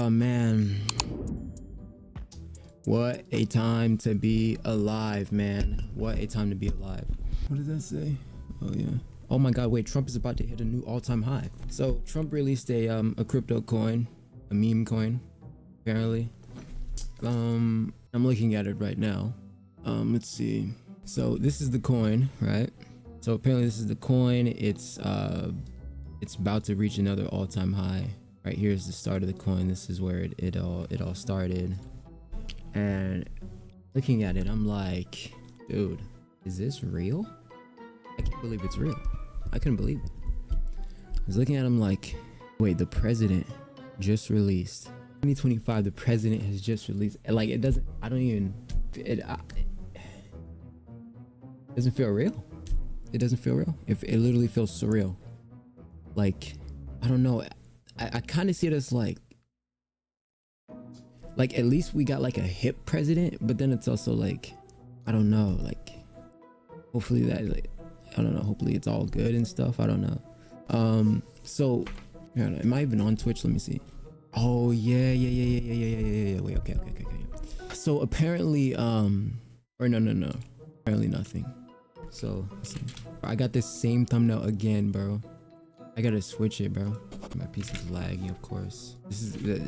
Oh man, what a time to be alive, man. What a time to be alive. What does that say? Oh yeah. Oh my god, wait, Trump is about to hit a new all-time high. So Trump released a crypto coin, a meme coin, apparently. I'm looking at it right now. Let's see. So this is the coin, right? So apparently this is the coin. It's about to reach another all-time high. Right here's the start of the coin. This is where it all started. And looking at it, I'm like, dude, is this real? I can't believe it's real. I couldn't believe it. I was looking at him like, wait, the president just released 2025. The president has just released. Like, it doesn't. I don't even. It doesn't feel real. It doesn't feel real. If it literally feels surreal. Like, I don't know. I kind of see it as like at least we got like a hip president, but then it's also like, I don't know, like hopefully that, like, I don't know, hopefully it's all good and stuff. I don't know. So am I even on Twitch? Let me see. Oh yeah. Wait, okay. So apparently or no, apparently nothing. So let's see. I got this same thumbnail again, bro. I gotta switch it, bro. My PC is lagging, of course. This is what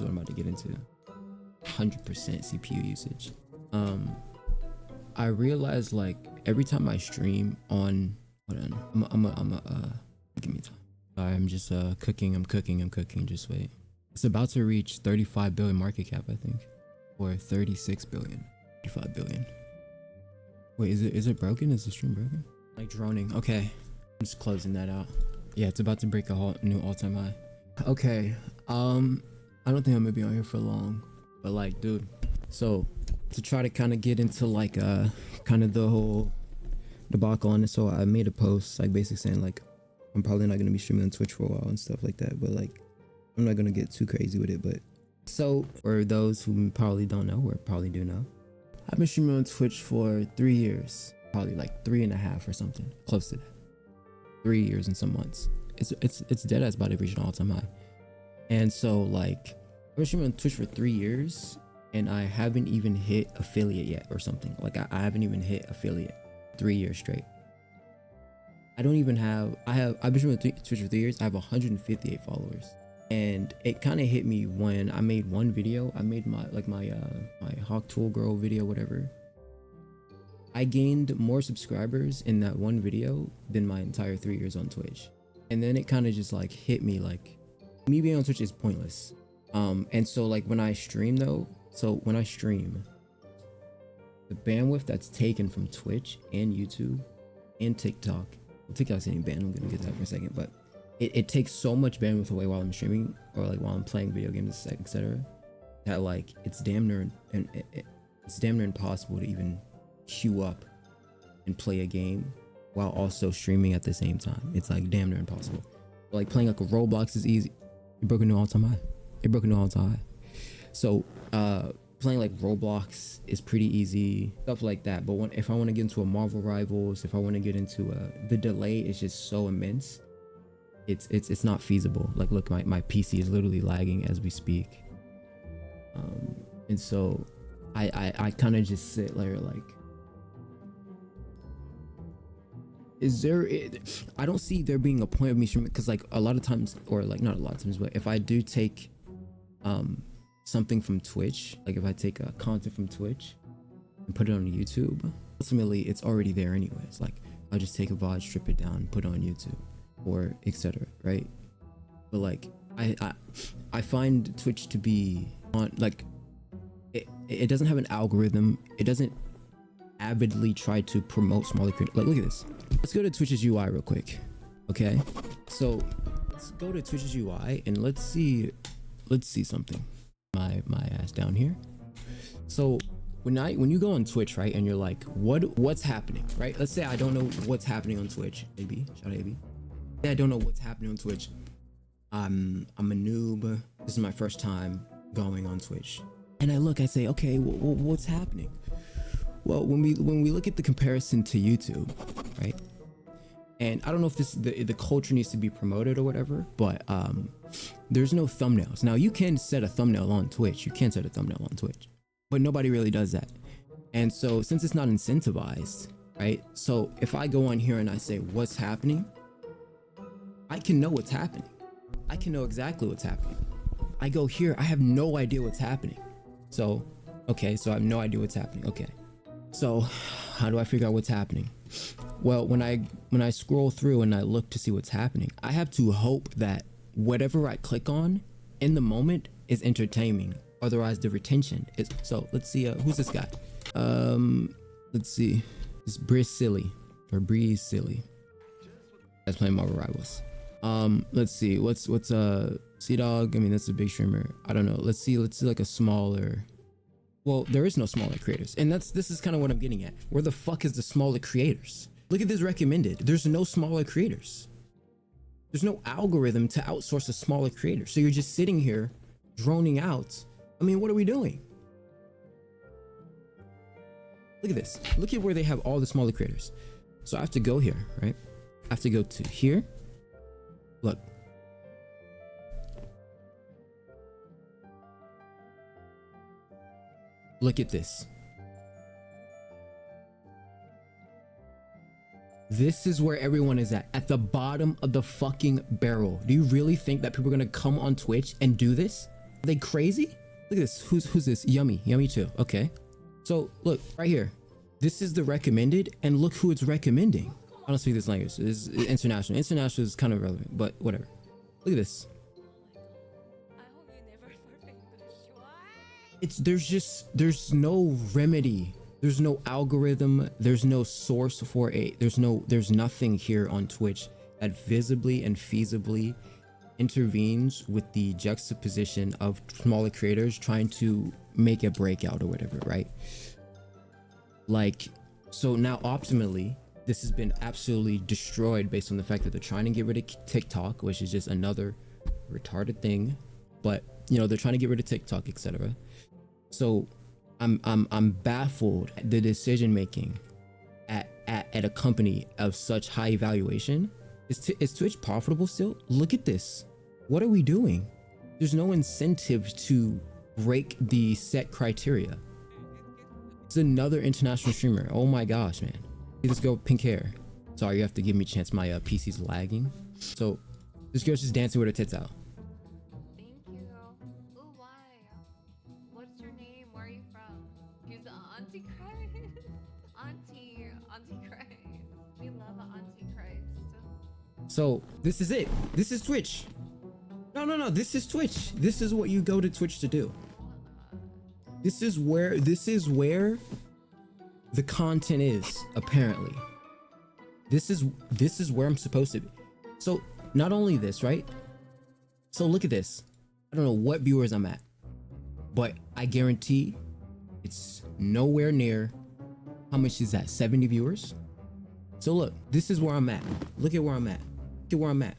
I'm about to get into. 100% CPU usage. I realized, like, every time I stream on, hold on, give me time. Sorry, I'm just cooking. I'm cooking. Just wait. It's about to reach 35 billion market cap, I think, or 36 billion, 35 billion. Wait, is it broken? Is the stream broken? Like droning. Okay, I'm just closing that out. Yeah, it's about to break a whole new all-time high. Okay, I don't think I'm gonna be on here for long, but like, dude, so to try to kind of get into like kind of the whole debacle on it, so I made a post like basically saying like I'm probably not gonna be streaming on Twitch for a while and stuff like that, but like I'm not gonna get too crazy with it. But so for those who probably don't know, or probably do know, I've been streaming on Twitch for 3 years, probably like 3.5 or something, close to that. 3 years and some months. It's dead as about to reach an all-time high. And so like I've been streaming on Twitch for 3 years and I haven't even hit affiliate yet or something. Like I haven't even hit affiliate 3 years straight. I don't even have, I've been streaming on Twitch for 3 years. I have 158 followers. And it kind of hit me when I made one video. I made my Hawk Tool Girl video, whatever. I gained more subscribers in that one video than my entire 3 years on Twitch. And then it kind of just like hit me like me being on Twitch is pointless. And so like when I stream though, so when I stream, the bandwidth that's taken from Twitch and YouTube and TikTok, well, TikTok's getting banned, I'm gonna get to that for a second, but it takes so much bandwidth away while I'm streaming or like while I'm playing video games, etc., that like it's damn near impossible to even queue up and play a game while also streaming at the same time. It's like damn near impossible. Like playing like a Roblox is easy. It broke a new all-time high. So playing like Roblox is pretty easy, stuff like that. But if I want to get into a Marvel Rivals, if I want to get into the delay is just so immense. It's not feasible. Like look, my PC is literally lagging as we speak. And so I kind of just sit there like, I don't see there being a point of me streaming, because like a lot of times, or like not a lot of times, but if I do take something from Twitch, like if I take content from Twitch and put it on YouTube, ultimately it's already there anyways. Like I'll just take a VOD, strip it down, put it on YouTube, or etc., right? But like I find Twitch to be on, like it doesn't have an algorithm. It doesn't avidly try to promote smaller creators. Like look at this. Let's go to Twitch's UI real quick. Okay, so let's go to Twitch's UI and let's see something. My ass down here. So when you go on Twitch, right, and you're like, what's happening, right? Let's say I don't know what's happening on Twitch. AB, shout out AB. I don't know what's happening on Twitch. I'm a noob. This is my first time going on Twitch, and I say, okay, what's happening? Well, when we look at the comparison to YouTube, right? And I don't know if this the culture needs to be promoted or whatever, but there's no thumbnails. Now you can set a thumbnail on Twitch. You can set a thumbnail on Twitch, but nobody really does that. And so since it's not incentivized, right? So if I go on here and I say what's happening, I can know what's happening. I can know exactly what's happening. I go here, I have no idea what's happening. So, okay, so I have no idea what's happening. Okay. So how do I figure out what's happening? Well, when I scroll through and I look to see what's happening, I have to hope that whatever I click on in the moment is entertaining. Otherwise the retention is. So let's see, who's this guy? Let's see. It's Breeze Silly or Breeze Silly. That's playing Marvel Rivals. Let's see. What's Sea Dog? I mean, that's a big streamer. I don't know. Let's see like a smaller. Well, there is no smaller creators, and this is kind of what I'm getting at. Where the fuck is the smaller creators? Look at this recommended. There's no smaller creators. There's no algorithm to outsource a smaller creator. So you're just sitting here droning out. I mean, what are we doing? Look at this. Look at where they have all the smaller creators. So I have to go here, right? I have to go to here. Look. Look at this. This is where everyone is at the bottom of the fucking barrel. Do you really think that people are gonna come on Twitch and do this? Are they crazy? Look at this. Who's this? Yummy too. Okay. So look right here. This is the recommended, and look who it's recommending. I don't speak this language. This is international. International is kind of relevant, but whatever. Look at this. There's no remedy. There's no algorithm. There's no source for there's nothing here on Twitch that visibly and feasibly intervenes with the juxtaposition of smaller creators trying to make a breakout or whatever, right? Like, so now optimally, this has been absolutely destroyed based on the fact that they're trying to get rid of TikTok, which is just another retarded thing. But you know, they're trying to get rid of TikTok, etc. So I'm baffled at the decision making at a company of such high evaluation. Is Twitch profitable still? Look at this. What are we doing? There's no incentive to break the set criteria. It's another international streamer. Oh my gosh, man. This girl, pink hair. Sorry, you have to give me a chance. My PC's lagging. So this girl's just dancing with her tits out. Thank you. Oh, why? What's your name? Where are you from? He's the Auntie Christ. Auntie Christ. We love Auntie Christ. So this is it. This is Twitch. No. This is Twitch. This is what you go to Twitch to do. This is where the content is, apparently. This is where I'm supposed to be. So not only this, right? So look at this. I don't know what viewers I'm at, but I guarantee it's nowhere near, how much is that? 70 viewers? So look, this is where I'm at. Look at where I'm at. Look at where I'm at.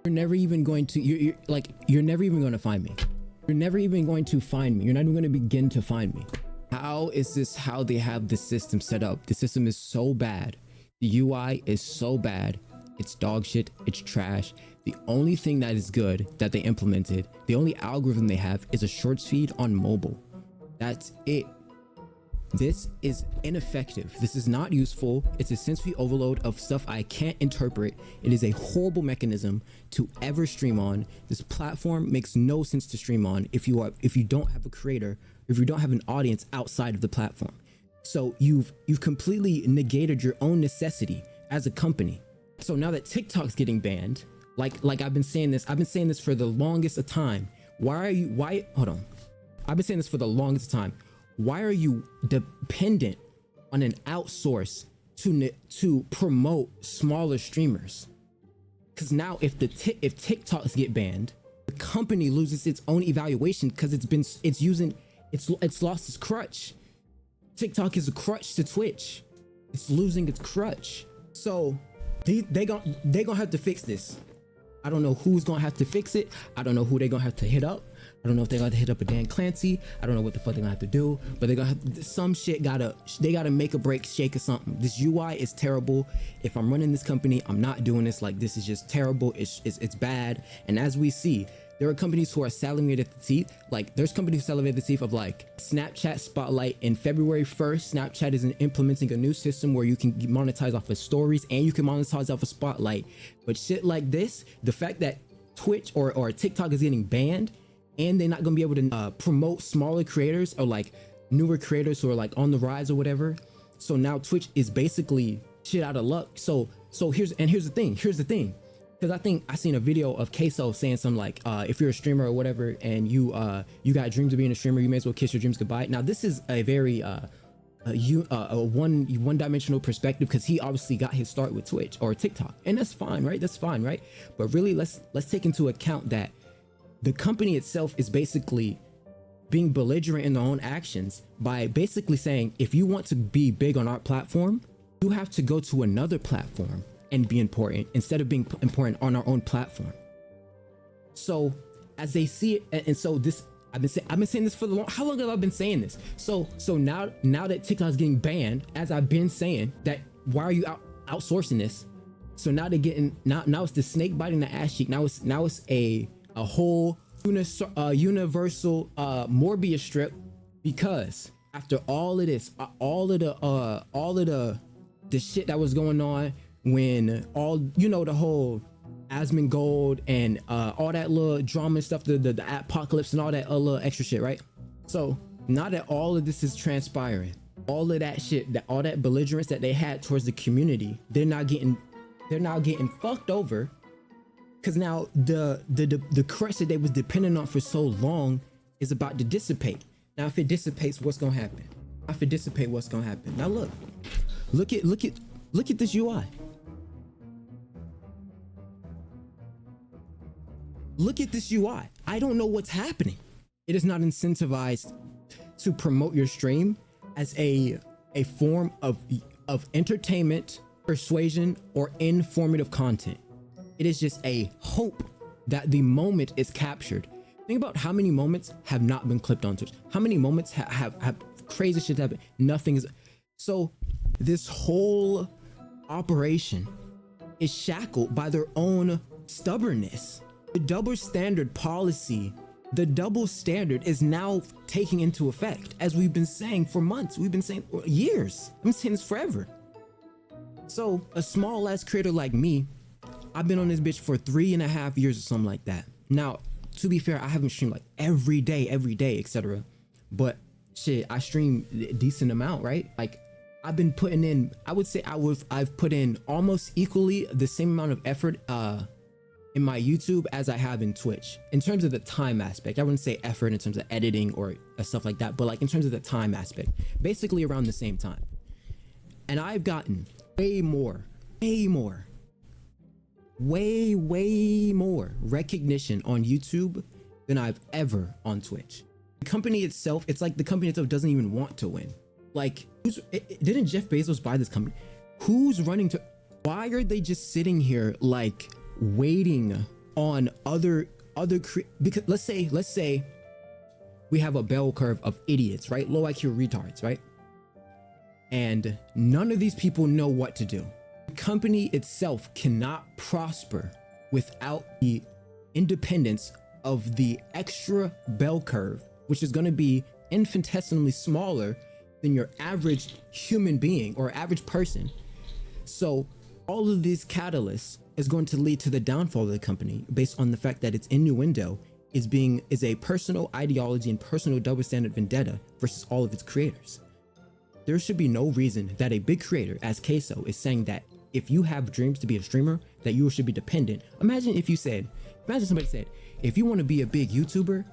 You're never even going to, you're never even going to find me. You're never even going to find me. You're not even going to begin to find me. How is this how they have the system set up? The system is so bad. The UI is so bad. It's dog shit. It's trash. The only thing that is good that they implemented, the only algorithm they have is a shorts feed on mobile. That's it. This is ineffective. This is not useful. It's a sensory overload of stuff I can't interpret. It is a horrible mechanism to ever stream on. This platform makes no sense to stream on if you don't have a creator, if you don't have an audience outside of the platform. So you've completely negated your own necessity as a company. So now that TikTok's getting banned, like I've been saying this for the longest of time. Hold on. I've been saying this for the longest time. Why are you dependent on an outsource to promote smaller streamers? Because now if TikToks get banned, the company loses its own evaluation because it's lost its crutch. TikTok is a crutch to Twitch. It's losing its crutch. So they gonna have to fix this. I don't know who's gonna have to fix it. I don't know who they're gonna have to hit up. I don't know if they're gonna hit up a Dan Clancy. I don't know what the fuck they're gonna have to do, but they're gonna have some shit they gotta make a break, shake or something. This UI is terrible. If I'm running this company, I'm not doing this. Like, this is just terrible. It's bad. And as we see, there are companies who are salivating at the teeth. Like, there's companies who salivate at the teeth of like Snapchat Spotlight. In February 1st, Snapchat is implementing a new system where you can monetize off of stories and you can monetize off of Spotlight. But shit like this, the fact that Twitch or TikTok is getting banned and they're not gonna be able to promote smaller creators or like newer creators who are like on the rise or whatever. So now Twitch is basically shit out of luck. So here's the thing. Because I think I seen a video of Queso saying something like, if you're a streamer or whatever, and you got dreams of being a streamer, you may as well kiss your dreams goodbye. Now this is a very one-dimensional perspective, because he obviously got his start with Twitch or TikTok, and that's fine, right? That's fine, right? But really, let's take into account that the company itself is basically being belligerent in their own actions by basically saying, if you want to be big on our platform, you have to go to another platform and be important instead of being important on our own platform. So as they see it, and so this, I've been saying this for the long. How long have I been saying this? So now that TikTok is getting banned, as I've been saying, that why are you outsourcing this? So now they're getting now it's the snake biting the ass cheek. Now it's a whole universal Morbius strip, because after all of this, all of the shit that was going on, when the whole Asmongold and all that little drama and stuff, the apocalypse and all that little extra shit, right? So now that all of this is transpiring, all of that shit, all that belligerence that they had towards the community, they're now getting fucked over, because now the crutch that they was dependent on for so long is about to dissipate. Now if it dissipates, what's gonna happen? Now look at this UI. Look at this UI. I don't know what's happening. It is not incentivized to promote your stream as a form of entertainment, persuasion, or informative content. It is just a hope that the moment is captured. Think about how many moments have not been clipped on Twitch. How many moments have crazy shit happen. Nothing is. So this whole operation is shackled by their own stubbornness. The double standard policy, the double standard is now taking into effect, as we've been saying for months. We've been saying for years. I've been saying this forever. So a small ass creator like me, I've been on this bitch for 3.5 years or something like that. Now, to be fair, I haven't streamed like every day, etc. But shit, I stream a decent amount, right? Like, I've been putting in, I would say I've put in almost equally the same amount of effort in my YouTube as I have in Twitch, in terms of the time aspect. I wouldn't say effort in terms of editing or stuff like that, but like in terms of the time aspect, basically around the same time. And I've gotten way more recognition on YouTube than I've ever on Twitch. The company itself, it's like the company itself doesn't even want to win. Like, didn't Jeff Bezos buy this company? Who's running to? Why are they just sitting here like waiting on other because let's say we have a bell curve of idiots, right? Low IQ retards, right? And none of these people know what to do. The company itself cannot prosper without the independence of the extra bell curve, which is going to be infinitesimally smaller than your average human being or average person. So all of these catalysts is going to lead to the downfall of the company, based on the fact that its innuendo is a personal ideology and personal double standard vendetta versus all of its creators. There should be no reason that a big creator as Queso is saying that if you have dreams to be a streamer, that you should be dependent. Imagine somebody said, if you want to be a big YouTuber,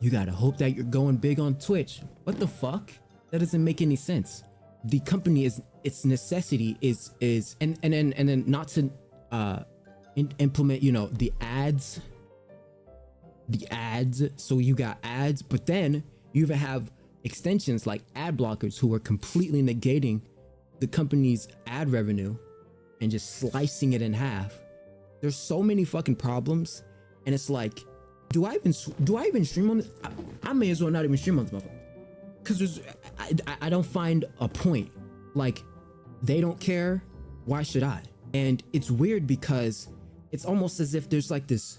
you gotta hope that you're going big on Twitch. What the fuck? That doesn't make any sense. The company its necessity is and then not to implement, the ads. So you got ads, but then you even have extensions like ad blockers who are completely negating the company's ad revenue and just slicing it in half. There's so many fucking problems, and it's like, do I even stream on this? I may as well not even stream on this motherfucker, because I don't find a point. Like, they don't care, why should I? And it's weird because it's almost as if there's like this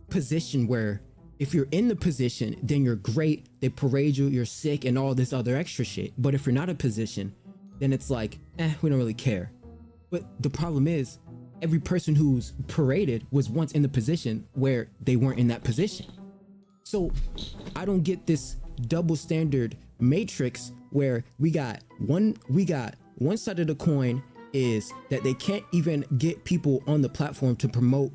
position where if you're in the position, then you're great, they parade you, you're sick, and all this other extra shit. But if you're not in position, then it's like, we don't really care. But the problem is, every person who's paraded was once in the position where they weren't in that position. So I don't get this double standard matrix where we got one side of the coin is that they can't even get people on the platform to promote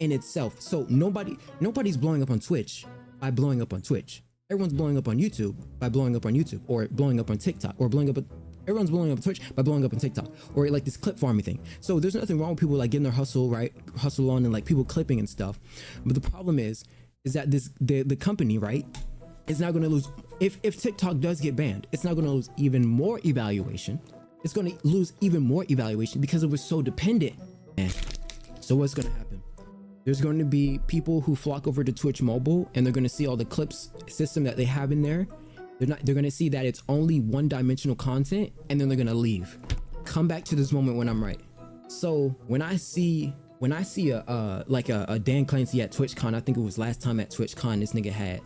in itself. So nobody's blowing up on Twitch by blowing up on Twitch. Everyone's blowing up on YouTube by blowing up on YouTube, or blowing up on TikTok, or everyone's blowing up on Twitch by blowing up on TikTok, or like this clip farming thing. So there's nothing wrong with people like getting their hustle on, and like people clipping and stuff. But the problem is that the company, right, is now going to lose. If TikTok does get banned, it's now going to lose even more evaluation. It's going to lose even more evaluation because it was so dependent. And so what's going to happen? There's going to be people who flock over to Twitch mobile, and they're going to see all the clips system that they have in there. They're going to see that it's only one-dimensional content, and then they're going to leave. Come back to this moment when I'm right. So when I see a Dan Clancy at TwitchCon, I think it was last time at TwitchCon, this nigga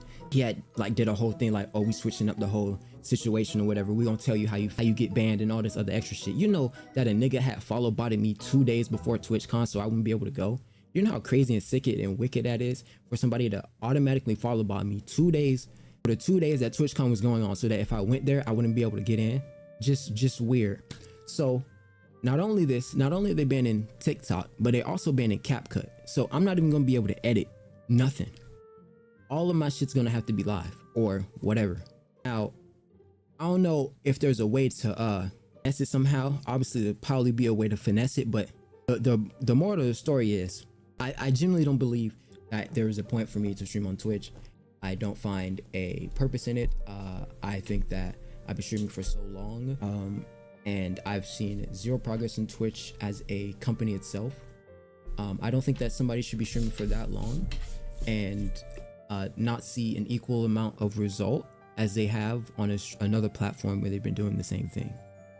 did a whole thing like, oh, we switching up the whole situation or whatever. We gonna tell you how you get banned and all this other extra shit. You know that a nigga had follow botted me 2 days before TwitchCon, so I wouldn't be able to go. You know how crazy and sick and wicked that is for somebody to automatically follow bot me 2 days for the 2 days that TwitchCon was going on, so that if I went there, I wouldn't be able to get in. Just weird. So not only are they banning TikTok, but they also banning CapCut. So I'm not even gonna be able to edit nothing. All of my shit's gonna have to be live or whatever. Now, I don't know if there's a way to finesse it somehow. Obviously, there'll probably be a way to finesse it, but the moral of the story is, I genuinely don't believe that there is a point for me to stream on Twitch. I don't find a purpose in it. I think that I've been streaming for so long, and I've seen zero progress in Twitch as a company itself. I don't think that somebody should be streaming for that long and not see an equal amount of result as they have on another platform where they've been doing the same thing.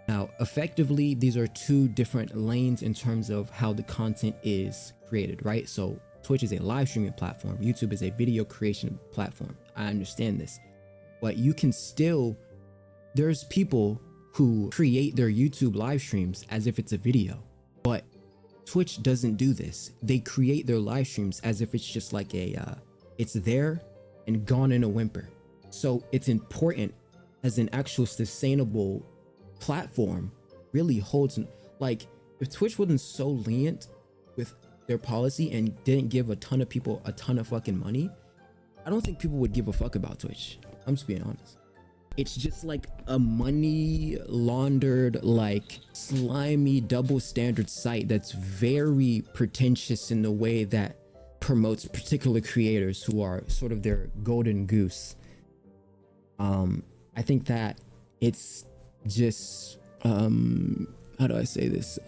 Now, effectively, these are two different lanes in terms of how the content is created, right? So Twitch is a live streaming platform. YouTube is a video creation platform. I understand this, but you can still, there's people who create their YouTube live streams as if it's a video, but Twitch doesn't do this. They create their live streams as if it's just like it's there and gone in a whimper. So it's important as an actual sustainable platform really holds, like, if Twitch wasn't so lenient with their policy and didn't give a ton of people a ton of fucking money, I don't think people would give a fuck about Twitch. I'm just being honest. It's just like a money laundered, like slimy double standard site that's very pretentious in the way that promotes particular creators who are sort of their golden goose. I think that it's just how do I say this,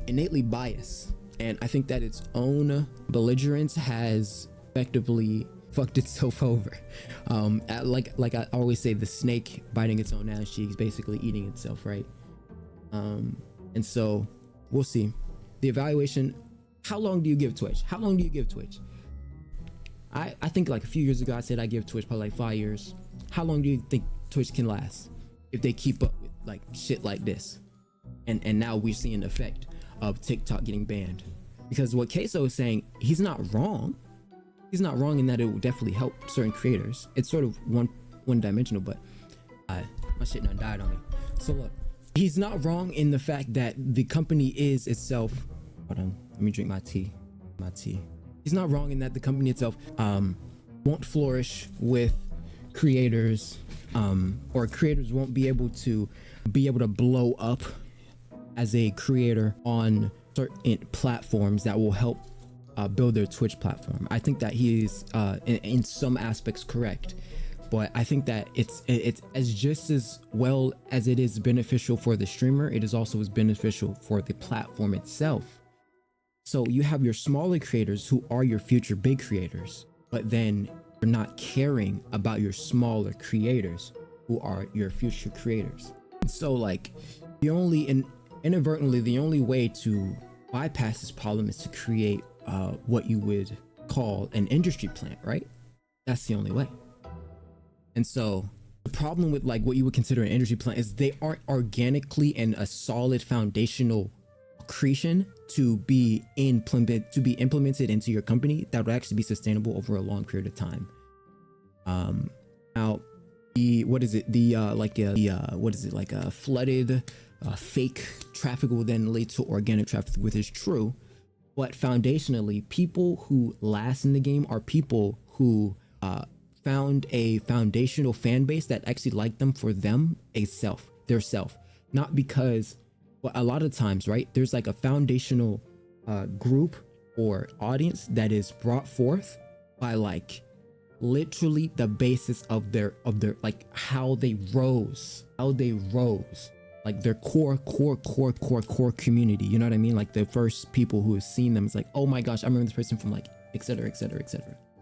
innately biased, and I think that its own belligerence has effectively fucked itself over. Like I always say, the snake biting its own ass cheeks, basically eating itself, right? And so we'll see. The evaluation, how long do you give Twitch? How long do you give Twitch? I think like a few years ago I said I give Twitch probably like 5 years. How long do you think Twitch can last if they keep up with like shit like this? And now we're seeing the effect of TikTok getting banned, because what Queso is saying, he's not wrong. He's not wrong in that it will definitely help certain creators. It's sort of one dimensional, but my shit done died on me. So look, he's not wrong in the fact that the company is itself, hold on, let me drink my tea. He's not wrong in that the company itself won't flourish with creators, or creators won't be able to blow up as a creator on certain platforms that will help build their Twitch platform. I think that he is in some aspects correct, but I think that it's as just as well as it is beneficial for the streamer, it is also as beneficial for the platform itself. So you have your smaller creators who are your future big creators, but then you're not caring about your smaller creators who are your future creators. So like inadvertently, the only way to bypass this problem is to create what you would call an industry plant, right? That's the only way. And so the problem with like what you would consider an industry plant is they aren't organically and a solid foundational accretion to be implemented into your company that would actually be sustainable over a long period of time. Now what is it, like a flooded fake traffic will then lead to organic traffic, which is true, but foundationally people who last in the game are people who found a foundational fan base that actually liked them for their self, not because, well, a lot of times, right, there's like a foundational group or audience that is brought forth by like literally the basis of their like how they rose, like their core community, you know what I mean? Like the first people who have seen them, it's like, oh my gosh, I remember this person from like etc.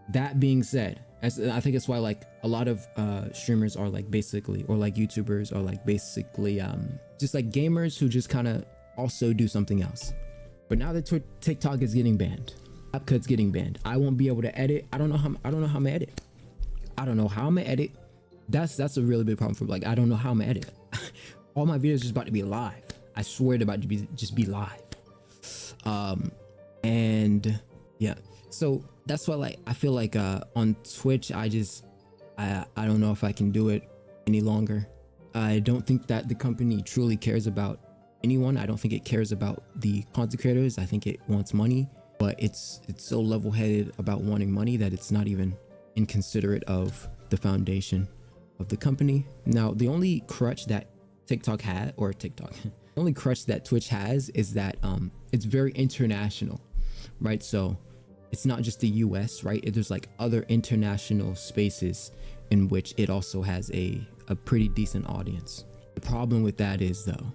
That being said, I think it's why like a lot of streamers are like basically, or like YouTubers are like basically just like gamers who just kind of also do something else. But now that TikTok is getting banned, CapCut's getting banned, I won't be able to edit. I don't know how I'm gonna edit. I don't know how I'm gonna edit. That's a really big problem for like, I don't know how I'm gonna edit. All my videos are just about to be live. I swear they're about to be live. And yeah, so that's why like I feel like on Twitch I don't know if I can do it any longer. I don't think that the company truly cares about anyone. I don't think it cares about the content creators. I think it wants money, but it's so level-headed about wanting money that it's not even inconsiderate of the foundation of the company. Now, the only crutch that the only crutch that Twitch has is that it's very international, right? So it's not just the US, right? There's like other international spaces in which it also has a pretty decent audience. The problem with that is though,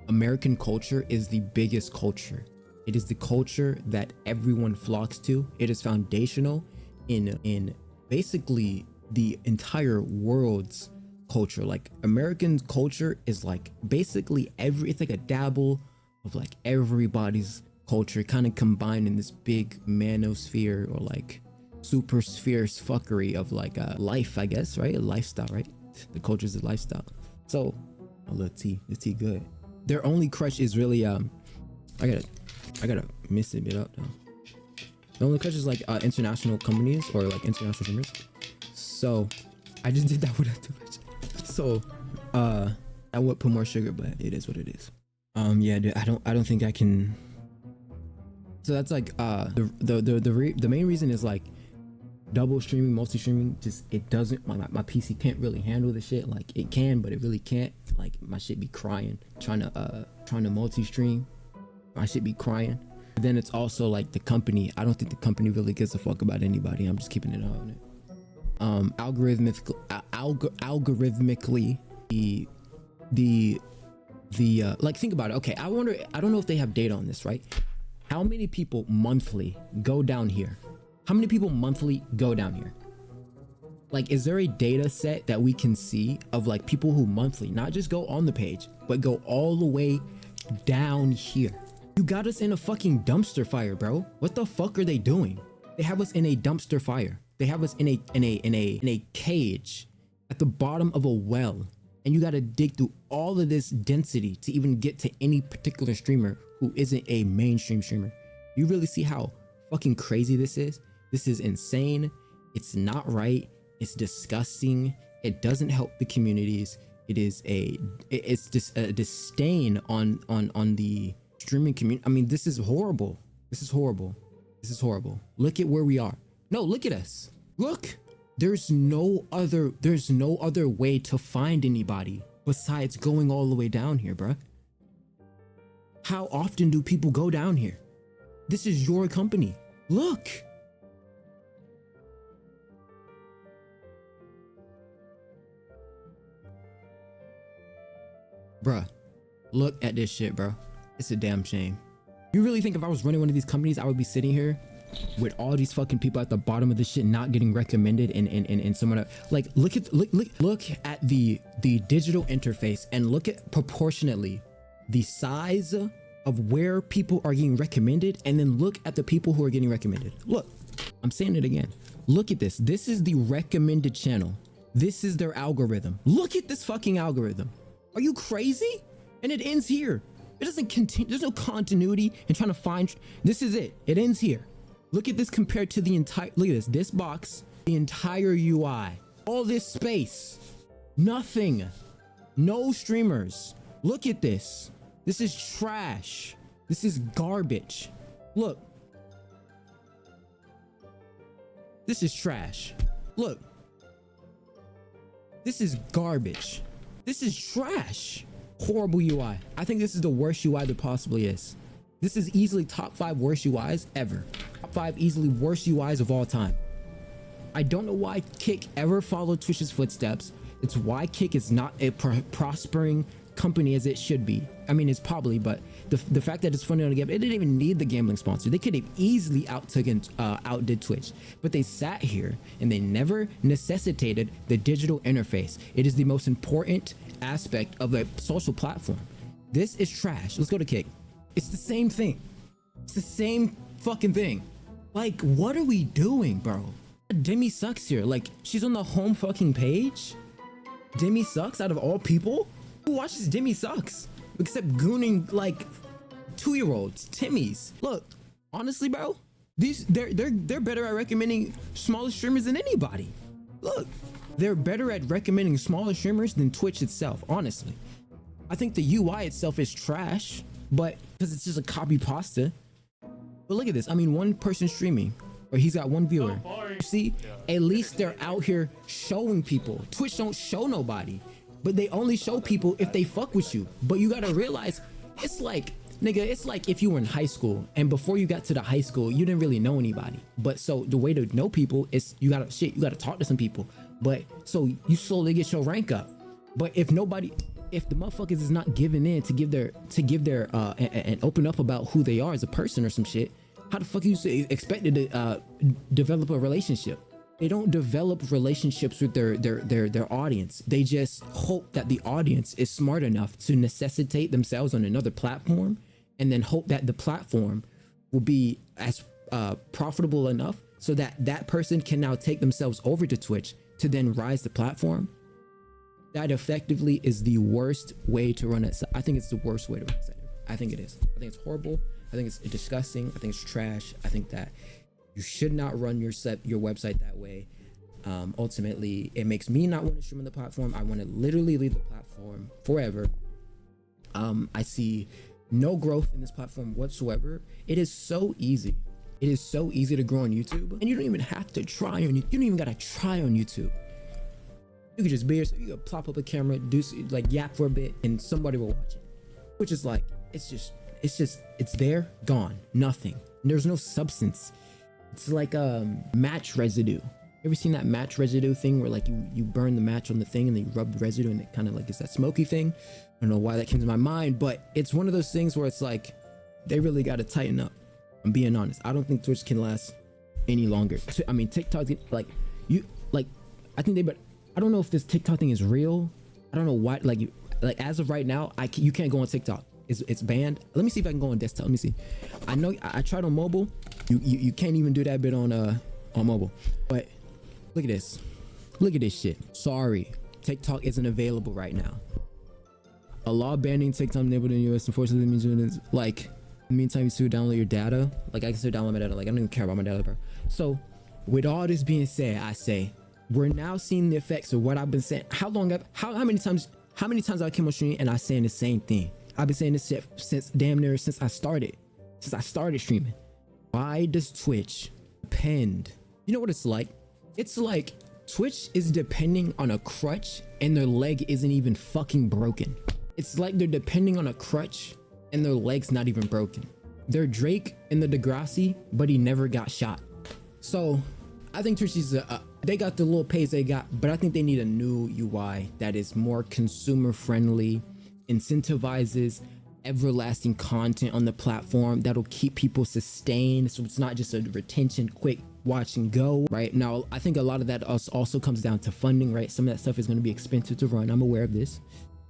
American culture is the biggest culture. It is the culture that everyone flocks to. It is foundational in basically the entire world's culture. Like American culture is like basically it's like a dabble of like everybody's culture kind of combined in this big manosphere or like super spheres fuckery of like a life, I guess, right? A lifestyle, right? The culture is a lifestyle. So the tea good. Their only crutch is really I gotta miss it bit up though. The only crutch is like international companies or like international streamers. So I just did that without too much. So I would put more sugar, but it is what it is. Yeah, dude, I don't think I can. So that's like the main reason is like double streaming, multi-streaming, just it doesn't, my PC can't really handle the shit. Like it can, but it really can't. Like my shit be crying trying to multi-stream. My shit be crying. But then it's also like the company, I don't think the company really gives a fuck about anybody. I'm just keeping it on it. Algorithmically, the like, think about it. Okay, I wonder, I don't know if they have data on this, right? How many people monthly go down here? How many people monthly go down here? Like, is there a data set that we can see of like people who monthly not just go on the page, but go all the way down here? You got us in a fucking dumpster fire, bro. What the fuck are they doing? They have us in a dumpster fire. They have us in a cage at the bottom of a well, and you got to dig through all of this density to even get to any particular streamer who isn't a mainstream streamer. You really see how fucking crazy this is? This is insane. It's not right. It's disgusting. It doesn't help the communities. It's just a disdain on the streaming community. I mean, this is horrible. This is horrible. Look at where we are. No, look at us. Look. There's no other way to find anybody besides going all the way down here, bruh. How often do people go down here? This is your company. Look. Bruh, look at this shit, bro. It's a damn shame. You really think if I was running one of these companies, I would be sitting here with all these fucking people at the bottom of the shit not getting recommended and someone like look at the digital interface and look at proportionately the size of where people are getting recommended, and then look at the people who are getting recommended. Look, I'm saying it again. Look at this. This is the recommended channel. This is their algorithm. Look at this fucking algorithm. Are you crazy? And it ends here. It doesn't continue. There's no continuity in trying to find. This is it. It ends here. Look at this compared to the entire, look at this box, the entire UI, all this space, nothing, no streamers. Look at this. This is trash. This is garbage. Look. This is trash. Look. This is garbage. This is trash. Horrible UI. I think this is the worst UI there possibly is. This is easily top 5 worst UIs ever. Top 5 easily worst UIs of all time. I don't know why Kick ever followed Twitch's footsteps. It's why Kick is not a prospering company as it should be. I mean, it's probably, but the fact that it's funded on a game, it didn't even need the gambling sponsor. They could have easily outdid Twitch, but they sat here and they never necessitated the digital interface. It is the most important aspect of a social platform. This is trash. Let's go to Kick. It's the same thing. It's the same fucking thing. Like, what are we doing, bro? Demi sucks here. Like, she's on the home fucking page. Demi sucks out of all people. Who watches Demi sucks? Except gooning like 2-year-olds, Timmys. Look, honestly, bro, they're better at recommending smaller streamers than anybody. Look, they're better at recommending smaller streamers than Twitch itself, honestly. I think the UI itself is trash, but because it's just a copy pasta. But look at this. I mean, one person streaming, or he's got one viewer. See, at least they're out here showing people. Twitch don't show nobody, but they only show people if they fuck with you. But you gotta realize, it's like, nigga, it's like if you were in high school and before you got to the high school, you didn't really know anybody. But so the way to know people is you gotta talk to some people. But so you slowly get your rank up. But if the motherfuckers is not giving in to give their and open up about who they are as a person or some shit, how the fuck are you expected to develop a relationship? They don't develop relationships with their audience. They just hope that the audience is smart enough to necessitate themselves on another platform, and then hope that the platform will be as profitable enough so that that person can now take themselves over to Twitch to then rise the platform. That effectively is the worst way to run it. I think it's the worst way to run it. I think it is. I think it's horrible. I think it's disgusting. I think it's trash. I think that you should not run your website that way. Ultimately, it makes me not want to stream on the platform. I want to literally leave the platform forever. I see no growth in this platform whatsoever. It is so easy. It is so easy to grow on YouTube, and you don't even have to try on. You don't even gotta try on YouTube. You could just be here, so you could plop up a camera, do like yap for a bit, and somebody will watch it. Which is like, it's there, gone, nothing. There's no substance. It's like match residue. Ever seen that match residue thing where like you burn the match on the thing and then you rub the residue and it kind of like it's that smoky thing? I don't know why that came to my mind, but it's one of those things where it's like they really got to tighten up. I'm being honest. I don't think Twitch can last any longer. I mean, TikTok, like I think but I don't know if this TikTok thing is real. I don't know why. Like as of right now, you can't go on TikTok. It's banned. Let me see if I can go on desktop. Let me see. I know I tried on mobile. You can't even do that bit on mobile. But look at this. Look at this shit. Sorry, TikTok isn't available right now. A law banning TikTok enabled in the US unfortunately means it's like in the meantime you still download your data. Like I can still download my data. Like I don't even care about my data, bro. So with all this being said, I say we're now seeing the effects of what I've been saying. How many times I came on stream and I saying the same thing? I've been saying this shit since damn near since I started streaming. Why does Twitch depend? You know what it's like? It's like Twitch is depending on a crutch and their leg isn't even fucking broken. It's like they're depending on a crutch and their leg's not even broken. They're Drake in the Degrassi, but he never got shot. So I think Twitch is they got the little pays they got, but I think they need a new UI that is more consumer friendly, incentivizes everlasting content on the platform that'll keep people sustained, so it's not just a retention quick watch and go. Right now, I think a lot of that also comes down to funding, right? Some of that stuff is going to be expensive to run, I'm aware of this,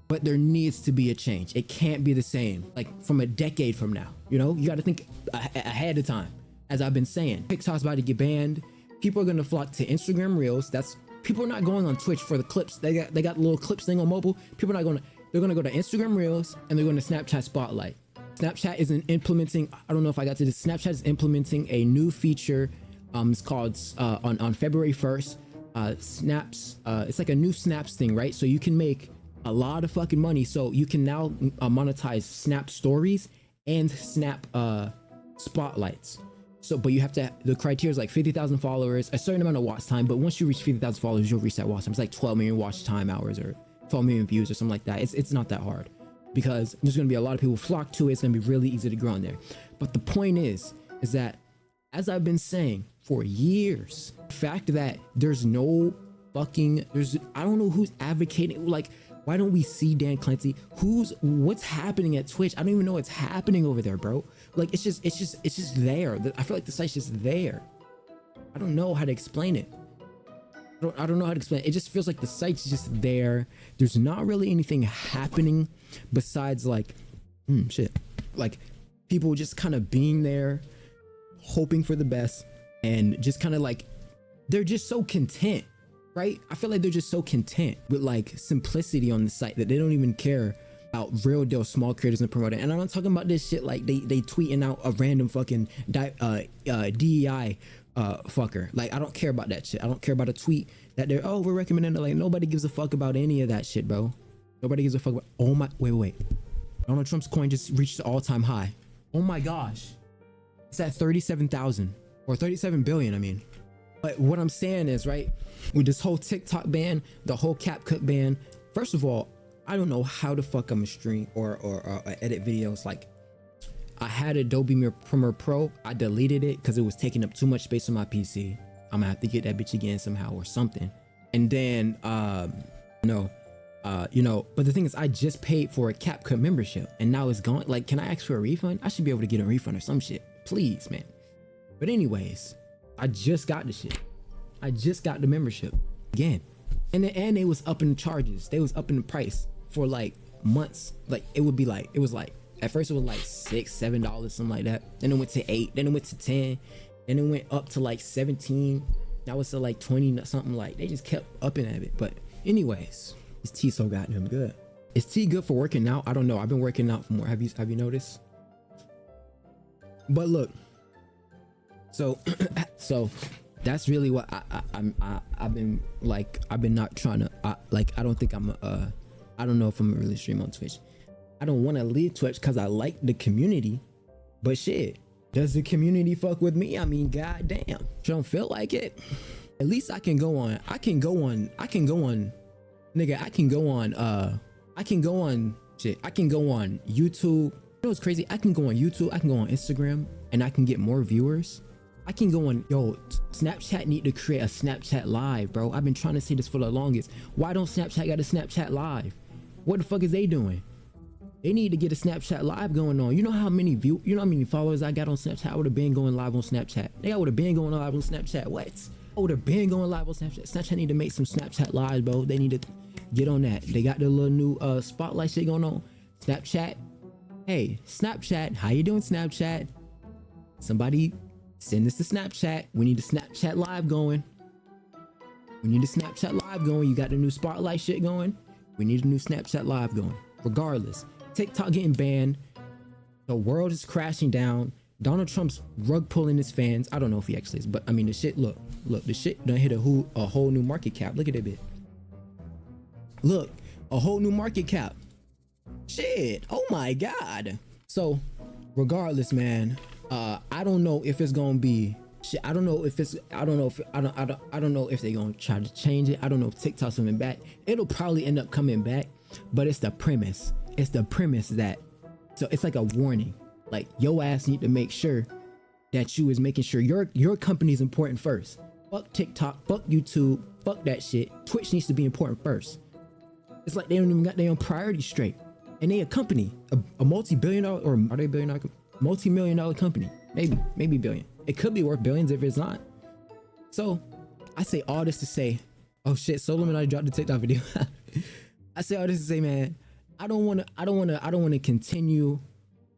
but there needs to be a change. It can't be the same like from a decade from now. You know, you got to think ahead of time. As I've been saying, TikTok's about to get banned. People are going to flock to Instagram Reels. That's people are not going on Twitch for the clips. They got little clips thing on mobile. People are not going to. They're going to go to Instagram Reels and they're going to Snapchat Spotlight. Snapchat isn't implementing. I don't know if I got to this. Snapchat is implementing a new feature. It's called on February 1st. Snaps. It's like a new Snaps thing, right? So you can make a lot of fucking money. So you can now monetize Snap Stories and Snap Spotlights. So, but you have to, the criteria is like 50,000 followers, a certain amount of watch time. But once you reach 50,000 followers, you'll reach that watch time. It's like 12 million watch time hours or 12 million views or something like that. It's not that hard because there's going to be a lot of people flock to it. It's going to be really easy to grow on there. But the point is that as I've been saying for years, the fact that there's no fucking, I don't know who's advocating, like, why don't we see Dan Clancy? What's happening at Twitch? I don't even know what's happening over there, bro. Like, it's just there. I feel like the site's just there. I don't know how to explain it. I don't know how to explain it. It just feels like the site's just there. There's not really anything happening besides like, like people just kind of being there, hoping for the best, and just kind of like, they're just so content. Right? I feel like they're just so content with like simplicity on the site that they don't even care about real deal small creators and promoting. And I'm not talking about this shit like they tweeting out a random fucking DEI fucker. Like, I don't care about that shit. I don't care about a tweet that we're recommending it. Like, nobody gives a fuck about any of that shit, bro. Nobody gives a fuck about, oh my, wait. Donald Trump's coin just reached the all-time high. Oh my gosh. It's at 37,000 or 37 billion, I mean. But what I'm saying is, right, with this whole TikTok ban, the whole CapCut ban, first of all, I don't know how the fuck I'm gonna stream or edit videos. Like, I had Adobe Premiere Pro, I deleted it because it was taking up too much space on my PC. I'm gonna have to get that bitch again somehow or something. And then, but the thing is, I just paid for a CapCut membership and now it's gone. Like, can I ask for a refund? I should be able to get a refund or some shit, please, man. But anyways, I just got the shit. I just got the membership again. And they was up in the charges. They was up in the price for like months. Like, it was like, at first it was like $6-7, something like that. Then it went to $8, then it went to 10, then it went up to like 17. Now it's to like 20 something. Like, they just kept upping at it. But anyways, is tea so goddamn good? Is tea good for working out? I don't know. I've been working out for more. Have you noticed? But look, so that's really what I've been like. I've been not trying to I don't think I don't know if I'm gonna really stream on Twitch. I don't want to leave Twitch because I like the community, but shit, does the community fuck with me? I mean, goddamn, you don't feel like it. At least I can go on YouTube. I can go on YouTube. You know what's crazy? I can go on YouTube, I can go on Instagram, and I can get more viewers. I can go on, Snapchat need to create a Snapchat Live, bro. I've been trying to say this for the longest. Why don't Snapchat got a Snapchat Live? What the fuck is they doing? They need to get a Snapchat Live going on. You know how many followers I got on Snapchat? I would have been going live on Snapchat. I would have been going live on Snapchat. What? I would have been going live on Snapchat. Snapchat need to make some Snapchat Lives, bro. They need to get on that. They got the little new spotlight shit going on. Snapchat. Hey, Snapchat. How you doing, Snapchat? Somebody send this to Snapchat. We need a Snapchat Live going. You got the new spotlight shit going. We need a new Snapchat Live going. Regardless, TikTok getting banned. The world is crashing down. Donald Trump's rug pulling his fans. I don't know if he actually is, but I mean, the shit, look, the shit done hit a whole new market cap. Look at that bit. Look, a whole new market cap. Shit. Oh my God. So regardless, man, I don't know if it's gonna be shit. I don't know if they're gonna try to change it. I don't know if TikTok's coming back. It'll probably end up coming back, but it's the premise. It's the premise that, so it's like a warning. Like, your ass need to make sure that you is making sure your company is important first. Fuck TikTok, fuck YouTube, fuck that shit. Twitch needs to be important first. It's like they don't even got their own priorities straight. and they a company, a multi-billion dollar, or are they billion dollar, multi-million dollar company, maybe billion. It could be worth billions if it's not. So I say all this to say, oh shit, Solluminati dropped the TikTok video. I say all this to say, man, I don't want to continue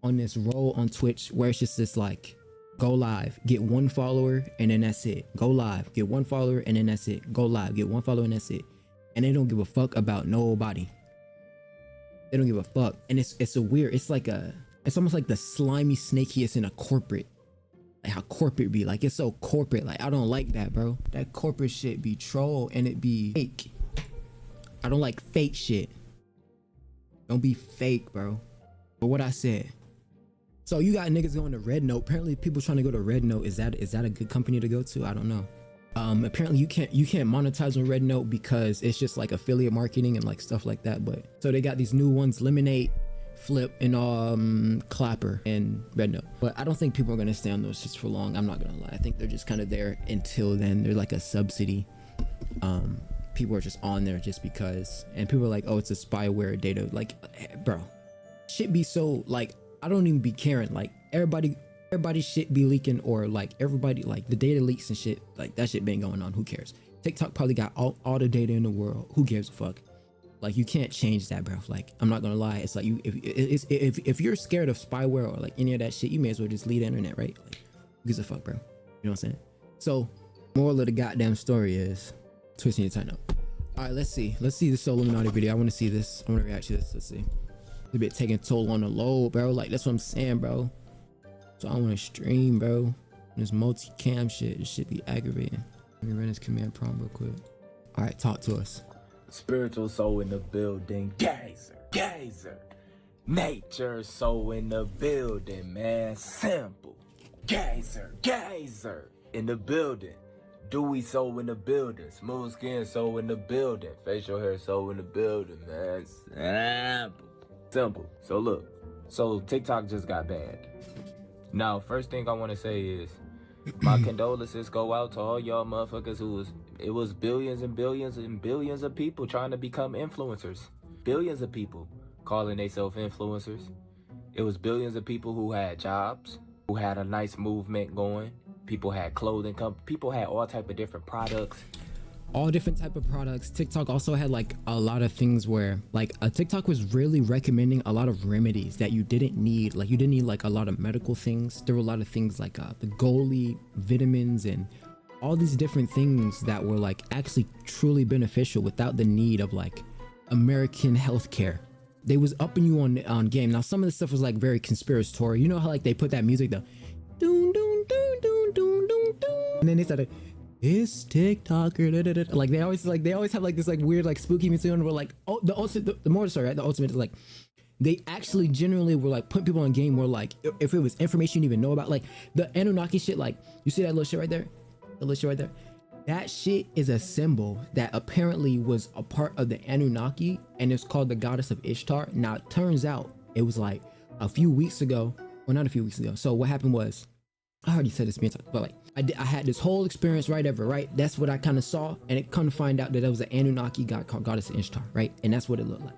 on this role on Twitch where it's just this like, go live, get 1 follower, and then that's it. Go live, get 1 follower, and then that's it. Go live, get 1 follower, and that's it. And they don't give a fuck about nobody. They don't give a fuck. And it's a weird, it's almost like the slimy snakiest in a corporate. Like how corporate be, like it's so corporate. Like I don't like that, bro. That corporate shit be troll and it be fake. I don't like fake shit. Don't be fake, bro. But what I said. So you got niggas going to Red Note. Apparently people trying to go to Red Note. Is that a good company to go to? I don't know. Apparently you can't monetize on Red Note because it's just like affiliate marketing and like stuff like that. But so they got these new ones, Lemonade, Flip, and Clapper and Red Note. But I don't think people are gonna stay on those shits for long. I'm not gonna lie. I think they're just kind of there until then. They're like a subsidy. People are just on there just because, and people are like, oh, it's a spyware data. Like, bro, shit be so like, I don't even be caring. Like everybody shit be leaking, or like everybody, like the data leaks and shit, like that shit been going on. Who cares? TikTok probably got all the data in the world. Who gives a fuck? Like you can't change that, bro. Like I'm not gonna lie. It's like you, if you're scared of spyware or like any of that shit, you may as well just leave the internet, right? Like who gives a fuck, bro? You know what I'm saying? So moral of the goddamn story is Twitch need to tighten up. All right, let's see the Solluminati video. I want to see this. I want to react to this. Let's see. A bit taking toll on the load, bro. Like that's what I'm saying, bro. So I want to stream, bro. This multi-cam shit, this shit be aggravating. Let me run this command prompt real quick. All right, talk to us. Spiritual soul in the building, geyser. Nature soul in the building, man. Simple, geyser in the building. Dewy soul in the building. Smooth skin soul in the building. Facial hair soul in the building, man. Simple. So look, so TikTok just got banned. Now, first thing I want to say is my condolences go out to all y'all motherfuckers it was billions and billions and billions of people trying to become influencers. Billions of people calling themselves influencers. It was billions of people who had jobs, who had a nice movement going. People had clothing, people had all type of different products. All different type of products. TikTok also had like a lot of things where like TikTok was really recommending a lot of remedies that you didn't need. Like you didn't need like a lot of medical things. There were a lot of things like the Goli vitamins and all these different things that were like actually truly beneficial without the need of like American healthcare. They was upping you on game. Now some of the stuff was like very conspiratorial. You know how like they put that music, the doon doon doon doon doon doon doon, and then they started, it's TikToker, da, da, da. Like they always have like this like weird like spooky music where like, oh, the more story, right? The ultimate is like they actually generally were like putting people on game where like if it was information you didn't even know about, like the Anunnaki shit. Like you see that little shit right there, that shit is a symbol that apparently was a part of the Anunnaki, and it's called the goddess of Ishtar. Now it turns out it was like a few weeks ago, well not a few weeks ago. So what happened was, I already said this, but like I had this whole experience right. That's what I kind of saw, and it come to find out that there was an Anunnaki god called Goddess Ishtar, right? And that's what it looked like.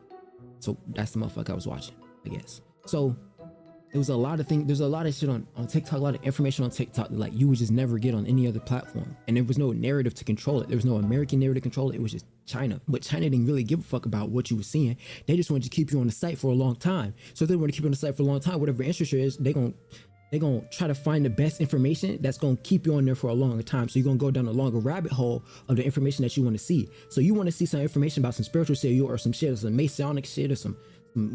So that's the motherfucker I was watching, I guess. So there was a lot of things. There's a lot of shit on TikTok, a lot of information on TikTok that like you would just never get on any other platform, and there was no narrative to control it. There was no American narrative to control it. It was just China, but China didn't really give a fuck about what you were seeing. They just wanted to keep you on the site for a long time. So if they want to keep you on the site for a long time, whatever interest is, they're gonna try to find the best information that's gonna keep you on there for a longer time. So you're gonna go down a longer rabbit hole of the information that you want to see. So you want to see some information about some spiritual shit or some shit or some Masonic shit or some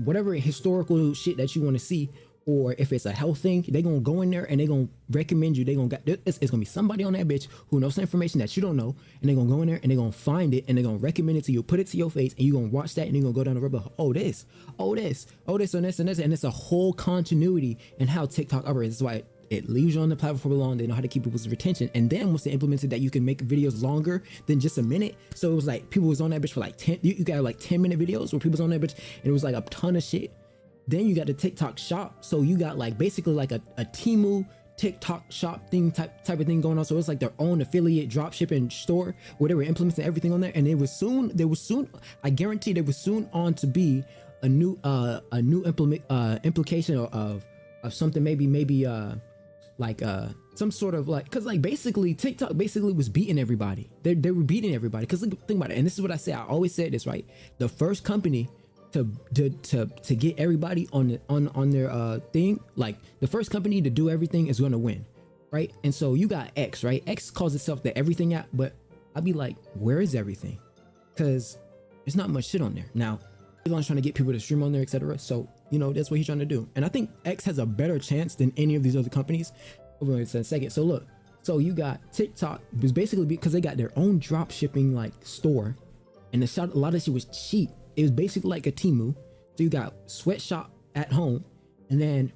whatever historical shit that you want to see, or if it's a health thing, they're gonna go in there and they're gonna recommend you. It's gonna be somebody on that bitch who knows some information that you don't know, and they're gonna go in there and they're gonna find it and they're gonna recommend it to you, put it to your face, and you're gonna watch that and you're gonna go down the rabbit hole. Oh this, and this, and it's a whole continuity in how TikTok operates. That's why it leaves you on the platform for long. They know how to keep people's retention, and then once they implemented that, you can make videos longer than just a minute. So it was like people was on that bitch for like 10. You got like 10-minute videos where people was on that bitch, and it was like a ton of shit. Then you got the TikTok shop, so you got like basically like a Temu TikTok shop thing type of thing going on. So it's like their own affiliate drop shipping store where they were implementing everything on there, and there was soon, I guarantee there was soon on to be implication of something, maybe like some sort of like, because like basically TikTok basically was beating everybody. They were beating everybody, because think about it, and this is what I say, I always said this, right? The first company to get everybody on their thing, like the first company to do everything is going to win, right? And so you got X, right? X calls itself the everything app, but I'd be like, where is everything? Because there's not much shit on there. Now Elon's trying to get people to stream on there, etc. So you know, that's what he's trying to do, and I think X has a better chance than any of these other companies. Over in a second. So look, so you got TikTok was basically because they got their own drop shipping like store, and a lot of shit was cheap. It was basically like a Temu. So you got sweatshop at home, and then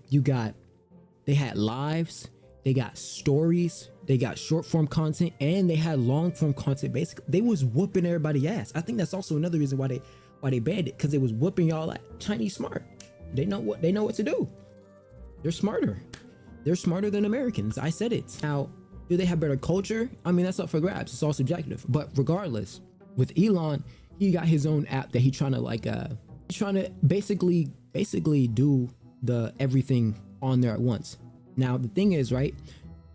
they had lives, they got stories, they got short form content, and they had long form content. Basically, they was whooping everybody's ass. I think that's also another reason why they banned it, because it was whooping y'all like Chinese smart. They know what to do. They're smarter. They're smarter than Americans. I said it. Now, do they have better culture? I mean, that's up for grabs. It's all subjective. But regardless, with Elon, he got his own app that he's trying to basically do the everything on there at once. Now, the thing is, right?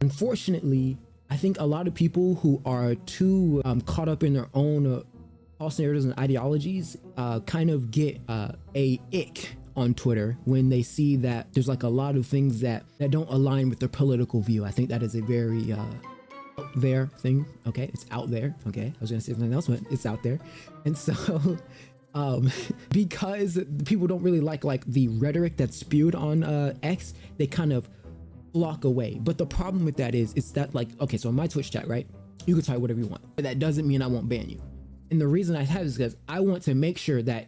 Unfortunately, I think a lot of people who are too caught up in their own false narratives and ideologies kind of get a ick on Twitter when they see that there's like a lot of things that don't align with their political view. I think that is a very out there thing. Okay, it's out there. Okay, I was gonna say something else, but it's out there. And so because people don't really like the rhetoric that's spewed on X, they kind of flock away. But the problem with that is, it's that like, okay, so in my Twitch chat, right, you can type whatever you want, but that doesn't mean I won't ban you. And the reason I have is because I want to make sure that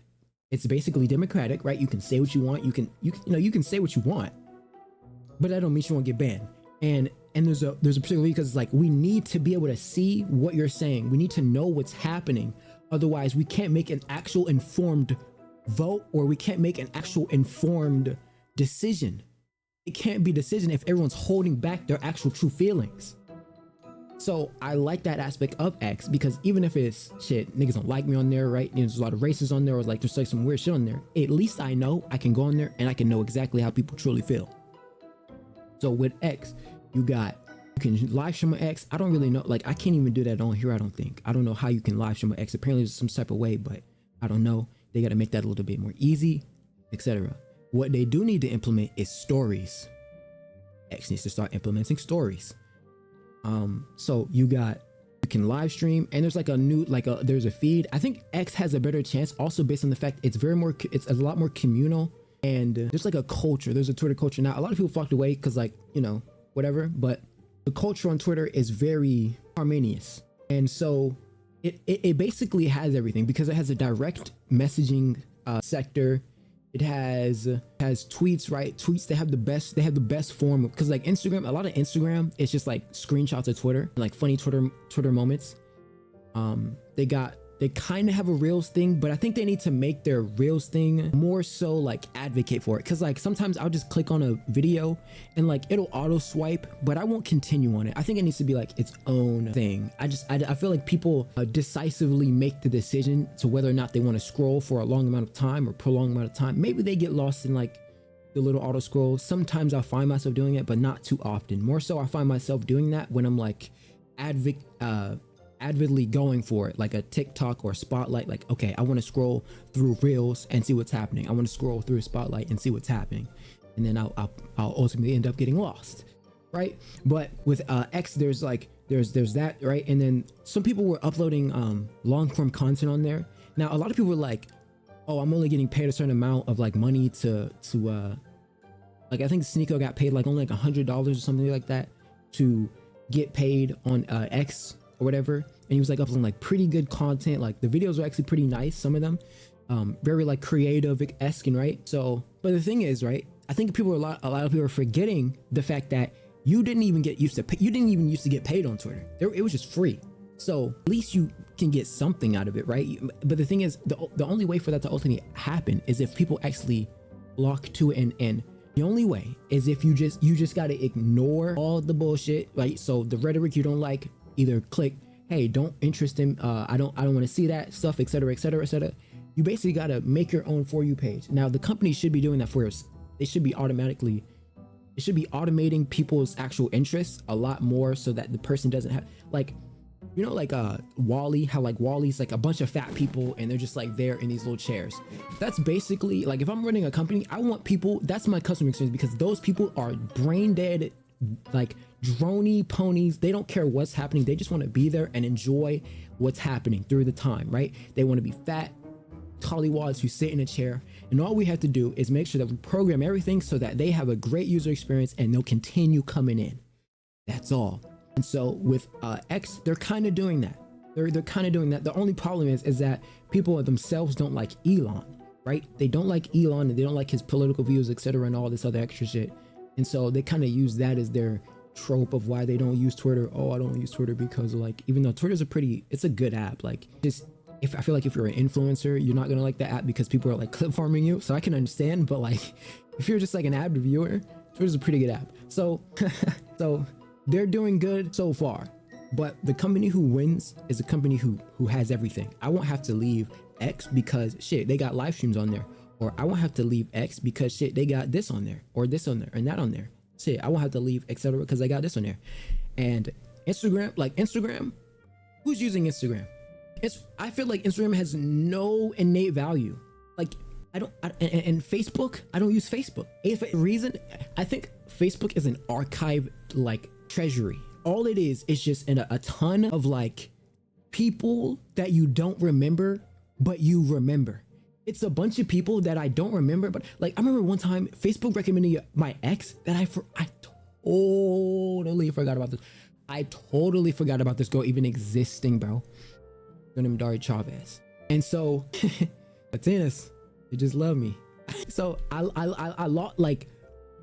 it's basically democratic, right? You can say what you want. You can say what you want, but that don't mean you won't get banned. And there's a particular, because it's like, we need to be able to see what you're saying. We need to know what's happening. Otherwise, we can't make an actual informed vote, or we can't make an actual informed decision. It can't be a decision if everyone's holding back their actual true feelings. So I like that aspect of X, because even if it's shit, niggas don't like me on there, right? There's a lot of races on there, or like there's like some weird shit on there. At least I know I can go on there and I can know exactly how people truly feel. So with X, you can live stream on X. I don't really know, like I can't even do that on here. I don't know how you can live stream on X. Apparently there's some type of way, but I don't know. They got to make that a little bit more easy, etc. What they do need to implement is stories. X needs to start implementing stories. So you can live stream, and there's like there's a feed. I think X has a better chance also based on the fact it's a lot more communal, and there's like a culture. There's a Twitter culture. Now a lot of people flocked away because, like, you know, whatever, but the culture on Twitter is very harmonious. And so it basically has everything, because it has a direct messaging sector. It has tweets, right? Tweets, they have the best form, because like Instagram, a lot of Instagram, it's just like screenshots of Twitter, like funny Twitter moments. They kind of have a Reels thing, but I think they need to make their Reels thing more so like advocate for it. Cause like sometimes I'll just click on a video and like it'll auto swipe, but I won't continue on it. I think it needs to be like its own thing. I feel like people decisively make the decision to whether or not they want to scroll for a long amount of time or prolonged amount of time. Maybe they get lost in like the little auto scroll. Sometimes I'll find myself doing it, but not too often. More so I find myself doing that when I'm like avidly going for it, like a TikTok or Spotlight. Like, okay, I want to scroll through Reels and see what's happening. I want to scroll through Spotlight and see what's happening, and then I'll ultimately end up getting lost, right? But with X, there's that, right? And then some people were uploading long form content on there. Now a lot of people were like, oh, I'm only getting paid a certain amount of like money to like, I think Sneeko got paid like only like $100 or something like that to get paid on X or whatever. And he was like uploading like pretty good content. Like the videos were actually pretty nice, some of them very like creative-esque, right? So, but the thing is, right, I think a lot of people are forgetting the fact that you didn't even used to get paid on Twitter. It was just free. So at least you can get something out of it, right? But the thing is, the only way for that to ultimately happen is if people actually flock to it, and the only way is if you just got to ignore all the bullshit, right? So the rhetoric you don't like, either click, hey, don't interest in, I don't want to see that stuff, etc., etc., etc., you basically got to make your own For You page. Now the company should be doing that for us. They should be automating people's actual interests a lot more, so that the person doesn't have like, you know, like Wally, how like Wally's like a bunch of fat people and they're just like there in these little chairs. That's basically like, if I'm running a company, I want people, that's my customer experience, because those people are brain dead, like drony ponies. They don't care what's happening. They just want to be there and enjoy what's happening through the time, right? They want to be fat tollywads who sit in a chair, and all we have to do is make sure that we program everything so that they have a great user experience and they'll continue coming in. That's all. And so with X, they're kind of doing that. They're kind of doing that. The only problem is that people themselves don't like Elon, right? They don't like Elon, and they don't like his political views, etc., and all this other extra shit. And so they kind of use that as their trope of why they don't use Twitter. Oh, I don't use Twitter because, like, even though Twitter's it's a good app. Like, just, I feel like if you're an influencer, you're not gonna like the app because people are like clip farming you. So I can understand, but like, if you're just like an avid viewer, Twitter's a pretty good app. So, so they're doing good so far. But the company who wins is a company who has everything. I won't have to leave X because shit, they got live streams on there. Or I won't have to leave X because shit, they got this on there, or this on there, and that on there. Shit, I won't have to leave, etc., because I got this on there. And Instagram, like Instagram, who's using Instagram? I feel like Instagram has no innate value. Like, and Facebook, I don't use Facebook. If a reason, I think Facebook is an archive, like, treasury. All it is just a ton of like people that you don't remember, but you remember. It's a bunch of people that I don't remember, but like, I remember one time Facebook recommending my ex that I totally forgot about this. I totally forgot about this girl even existing, bro. Her name Dari Chavez. And so Latinas, they just love me. So I like,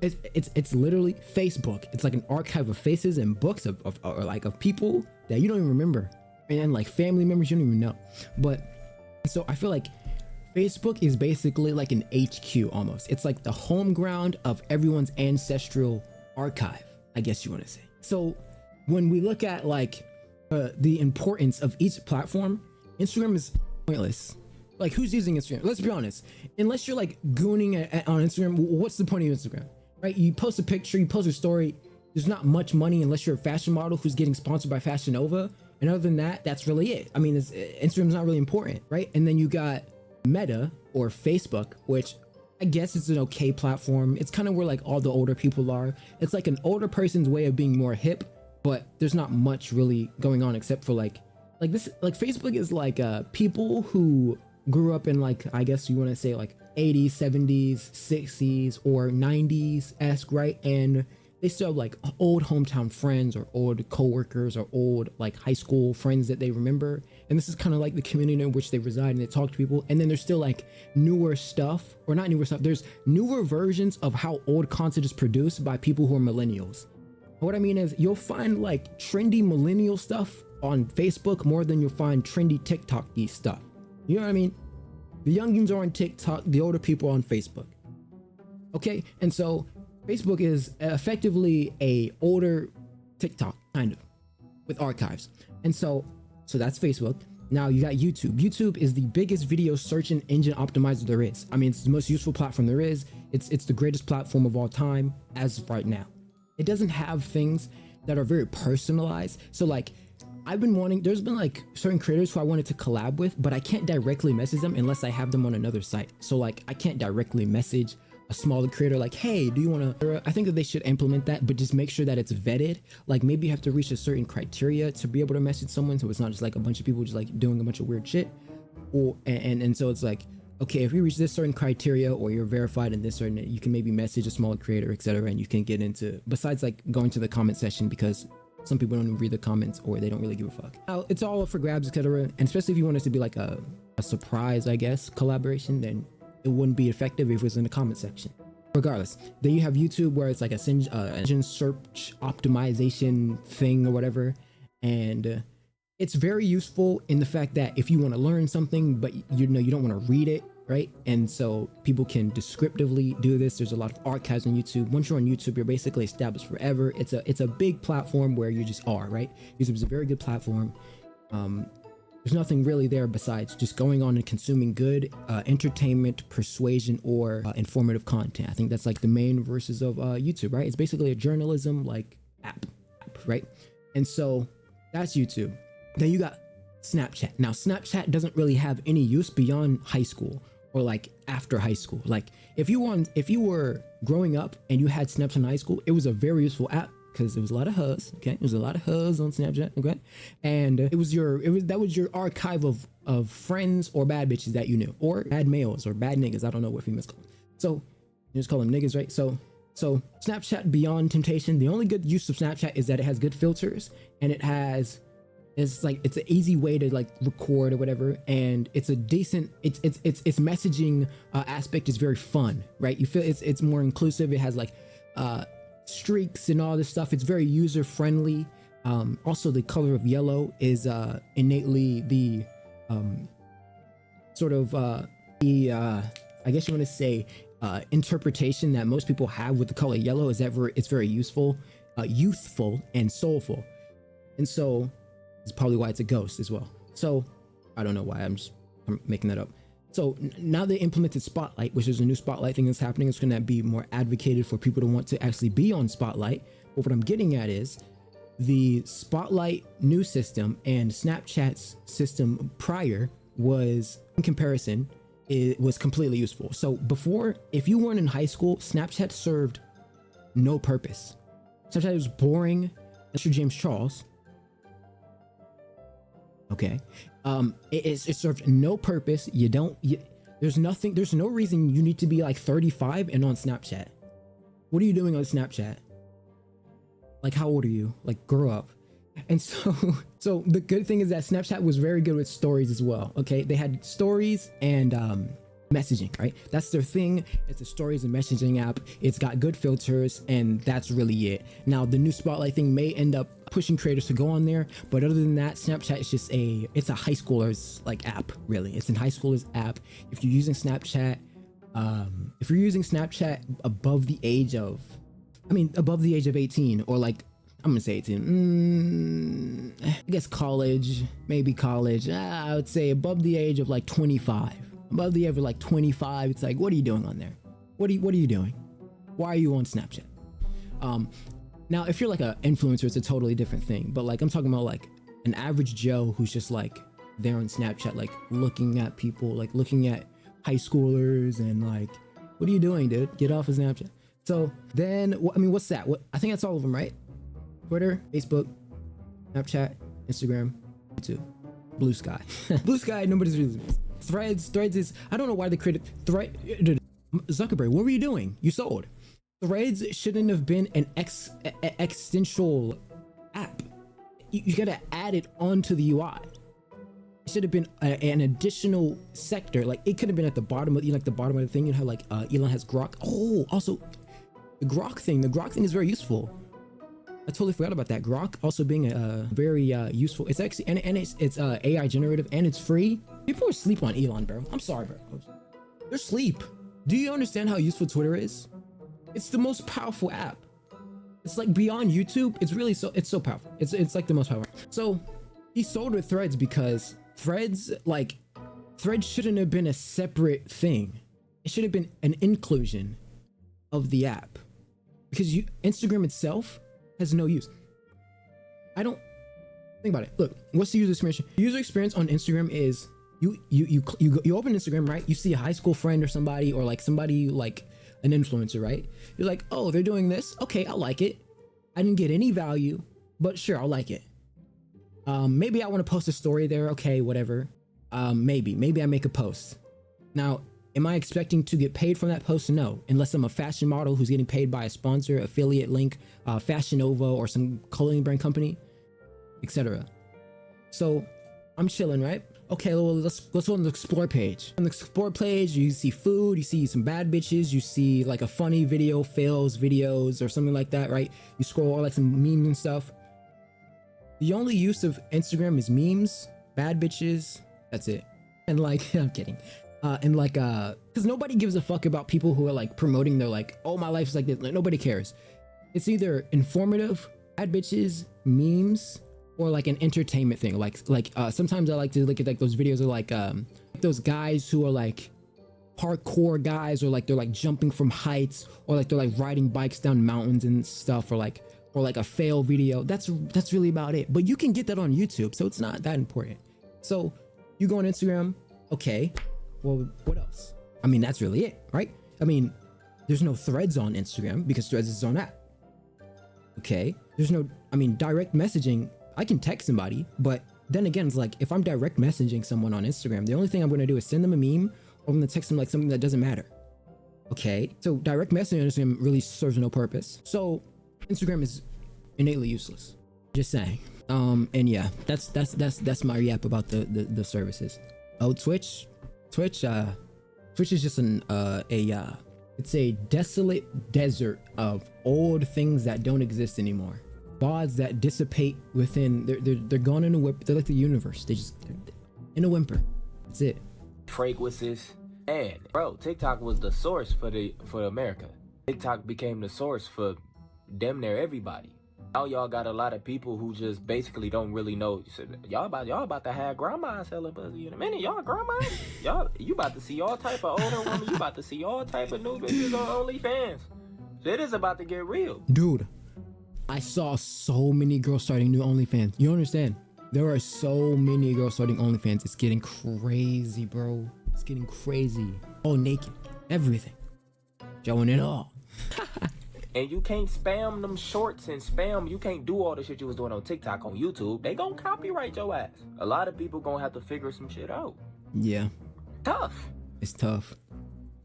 it's literally Facebook. It's like an archive of faces and books of people that you don't even remember, and like family members you don't even know. But so I feel like Facebook is basically like an HQ almost. It's like the home ground of everyone's ancestral archive, I guess you want to say. So when we look at like the importance of each platform, Instagram is pointless. Like, who's using Instagram? Let's be honest. Unless you're like gooning on Instagram, what's the point of Instagram, right? You post a picture, you post a story. There's not much money unless you're a fashion model who's getting sponsored by Fashion Nova. And other than that, that's really it. I mean, Instagram's not really important, right? And then you got Meta or Facebook, which I guess it's an okay platform. It's kind of where like all the older people are. It's like an older person's way of being more hip, but there's not much really going on except for like this. Like Facebook is like people who grew up in like, I guess you want to say like 80s, 70s, 60s, or 90s-esque, right? And they still have like old hometown friends or old coworkers or old like high school friends that they remember. And this is kind of like the community in which they reside and they talk to people. And then there's still like newer stuff, or not newer stuff. There's newer versions of how old content is produced by people who are millennials. What I mean is you'll find like trendy millennial stuff on Facebook more than you'll find trendy TikTok-y stuff. You know what I mean? The youngins are on TikTok, the older people are on Facebook. Okay, and so Facebook is effectively a older TikTok, kind of, with archives. And so that's Facebook. Now you got YouTube. YouTube is the biggest video search engine optimizer there is. I mean, it's the most useful platform there is. It's the greatest platform of all time as of right now. It doesn't have things that are very personalized. So like, there's been like certain creators who I wanted to collab with, but I can't directly message them unless I have them on another site. So like, I can't directly message a smaller creator like, hey, do you want to? I think that they should implement that, but just make sure that it's vetted. Like maybe you have to reach a certain criteria to be able to message someone, so it's not just like a bunch of people just like doing a bunch of weird shit. Or and so it's like, okay, if you reach this certain criteria or you're verified in this certain, you can maybe message a smaller creator, etc., and you can get into, besides like going to the comment section, because some people don't even read the comments or they don't really give a fuck. Now, it's all up for grabs, etc., and especially if you want it to be like a surprise, I guess, collaboration, then it wouldn't be effective if it was in the comment section. Regardless, then you have YouTube, where it's like a engine search optimization thing or whatever, and it's very useful in the fact that if you want to learn something but you don't want to read it, right? And so people can descriptively do this. There's a lot of archives on YouTube. Once you're on YouTube, you're basically established forever. It's a big platform where you just are, right? YouTube is a very good platform. There's nothing really there besides just going on and consuming good entertainment, persuasion, or informative content. I think that's like the main verses of YouTube, right? It's basically a journalism like app, right? And so that's YouTube. Then you got Snapchat. Now Snapchat doesn't really have any use beyond high school or like after high school. Like if you were growing up and you had Snapchat in high school, it was a very useful app because it was a lot of huzz. Okay, it was a lot of huzz on Snapchat. Okay, and that was your archive of friends or bad bitches that you knew, or bad males or bad niggas. I don't know what females call them. So you just call them niggas, right? So Snapchat beyond temptation. The only good use of Snapchat is that it has good filters and it's an easy way to like record or whatever, and it's a decent its messaging aspect is very fun, right? You feel it's more inclusive. It has like streaks and all this stuff. It's very user friendly. Also the color of yellow is innately the sort of I guess you want to say interpretation that most people have with the color yellow is that it's very useful, youthful, and soulful, and so it's probably why it's a ghost as well. So I don't know why, I'm making that up. So now they implemented Spotlight, which is a new Spotlight thing that's happening. It's going to be more advocated for people to want to actually be on Spotlight. But what I'm getting at is the Spotlight new system and Snapchat's system prior was, in comparison, it was completely useful. So before, if you weren't in high school, Snapchat served no purpose. Snapchat was boring. That's your James Charles. Okay, it served no purpose. There's no reason you need to be like 35 and on Snapchat. What are you doing on Snapchat? Like, how old are you? Like, grow up. And so the good thing is that Snapchat was very good with stories as well. Okay, they had stories and messaging, right? That's their thing. It's a stories and messaging app. It's got good filters, and that's really it. Now the new Spotlight thing may end up pushing creators to go on there, but other than that, Snapchat is just it's a high schooler's like app, really. It's a high schoolers app. If you're using Snapchat above the age of 18, or like, I'm gonna say 18, I guess maybe college, I would say above the age of like 25. Above the age of like 25, it's like, what are you doing on there? What are you doing? Why are you on Snapchat? Now, if you're like an influencer, it's a totally different thing. But like, I'm talking about like an average Joe who's just like there on Snapchat, like looking at people, like looking at high schoolers and like, what are you doing, dude? Get off of Snapchat. So then, what's that? I think that's all of them, right? Twitter, Facebook, Snapchat, Instagram, YouTube, Blue Sky. Blue Sky, nobody's using this. Threads is, I don't know why they created Zuckerberg, what were you doing? You sold. Threads shouldn't have been an existential app. You gotta add it onto the UI. It should have been an additional sector. Like, it could have been at the bottom of the bottom of the thing. You know how like Elon has Grok. Oh, also the Grok thing is very useful. I totally forgot about that. Grok also being very useful. It's actually and it's AI generative and it's free. People are asleep on Elon, bro. I'm sorry, bro. They're asleep. Do you understand how useful Twitter is? It's the most powerful app. It's like beyond YouTube. It's so powerful. It's like the most powerful. So he sold with Threads because Threads shouldn't have been a separate thing. It should have been an inclusion of the app, because Instagram itself has no use. I don't think about it. Look, what's the user experience? User experience on Instagram is you open Instagram, right? You see a high school friend or somebody, or like somebody like an influencer, right? You're like, oh, they're doing this. Okay, I like it. I didn't get any value, but sure, I'll like it. Maybe I want to post a story there. Okay, whatever. Maybe I make a post. Now, am I expecting to get paid from that post? No, unless I'm a fashion model who's getting paid by a sponsor, affiliate link, Fashion Nova, or some clothing brand company, etc. So I'm chilling, right? Okay, well, let's go on the explore page. On the explore page, you see food, you see some bad bitches, you see like a funny video, fails videos, or something like that, right? You scroll like some memes and stuff. The only use of Instagram is memes, bad bitches, that's it. And like, I'm kidding. And like, because nobody gives a fuck about people who are like promoting their like, oh, my life's like this. Like, nobody cares. It's either informative, bad bitches, memes, or like an entertainment thing. Sometimes I like to look at like those videos of like those guys who are like parkour guys, or like they're like jumping from heights, or like they're like riding bikes down mountains and stuff, or like a fail video. That's really about it. But you can get that on YouTube, so it's not that important. So you go on Instagram, okay, well, what else? I mean, that's really it, right? I mean, there's no threads on Instagram because Threads is its own app. Okay, there's no, I mean, direct messaging, I can text somebody, but then again, it's like, if I'm direct messaging someone on Instagram, the only thing I'm gonna do is send them a meme, or I'm gonna text them like something that doesn't matter. Okay, so direct messaging on Instagram really serves no purpose. So Instagram is innately useless. Just saying. And yeah, that's my yap about the services. Oh, Twitch is just it's a desolate desert of old things that don't exist anymore. Gods that dissipate within. They're gone in a whimper. They're like the universe. They're in a whimper. That's it. Fragrances. And bro, TikTok was the source for America. TikTok became the source for damn near everybody. Now y'all got a lot of people who just basically don't really know. Y'all about to have grandma selling pussy in a minute. Y'all grandma, you about to see all type of older women. You about to see all type of new bitches on OnlyFans. It is about to get real, dude. I saw so many girls starting new OnlyFans. You understand? There are so many girls starting OnlyFans. It's getting crazy, bro. It's getting crazy. All naked, everything, showing it all. And you can't spam them shorts and spam. You can't do all the shit you was doing on TikTok on YouTube. They gonna copyright your ass. A lot of people gonna have to figure some shit out. Yeah. Tough. It's tough.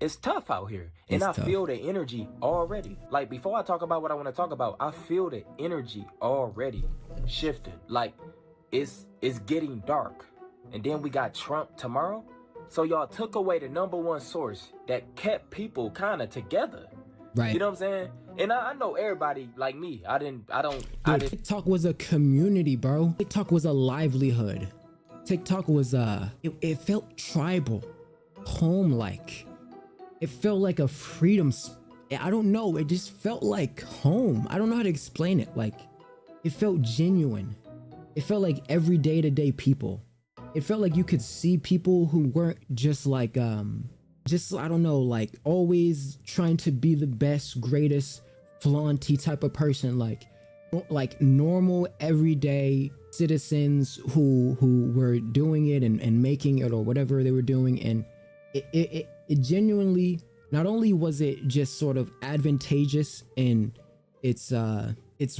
It's tough out here. And I feel the energy already. Like, before I talk about what I want to talk about, I feel the energy already shifting. Like, it's getting dark. And then we got Trump tomorrow. So y'all took away the number one source that kept people kind of together. Right. You know what I'm saying? And I know everybody like me. TikTok was a community, bro. TikTok was a livelihood. TikTok was it felt tribal, home-like. It felt like a freedom. I don't know. It just felt like home. I don't know how to explain it. Like, it felt genuine. It felt like everyday to day people. It felt like you could see people who weren't just like I don't know, like always trying to be the best, greatest, flaunty type of person, like normal everyday citizens who were doing it and making it or whatever they were doing. And it genuinely, not only was it just sort of advantageous in its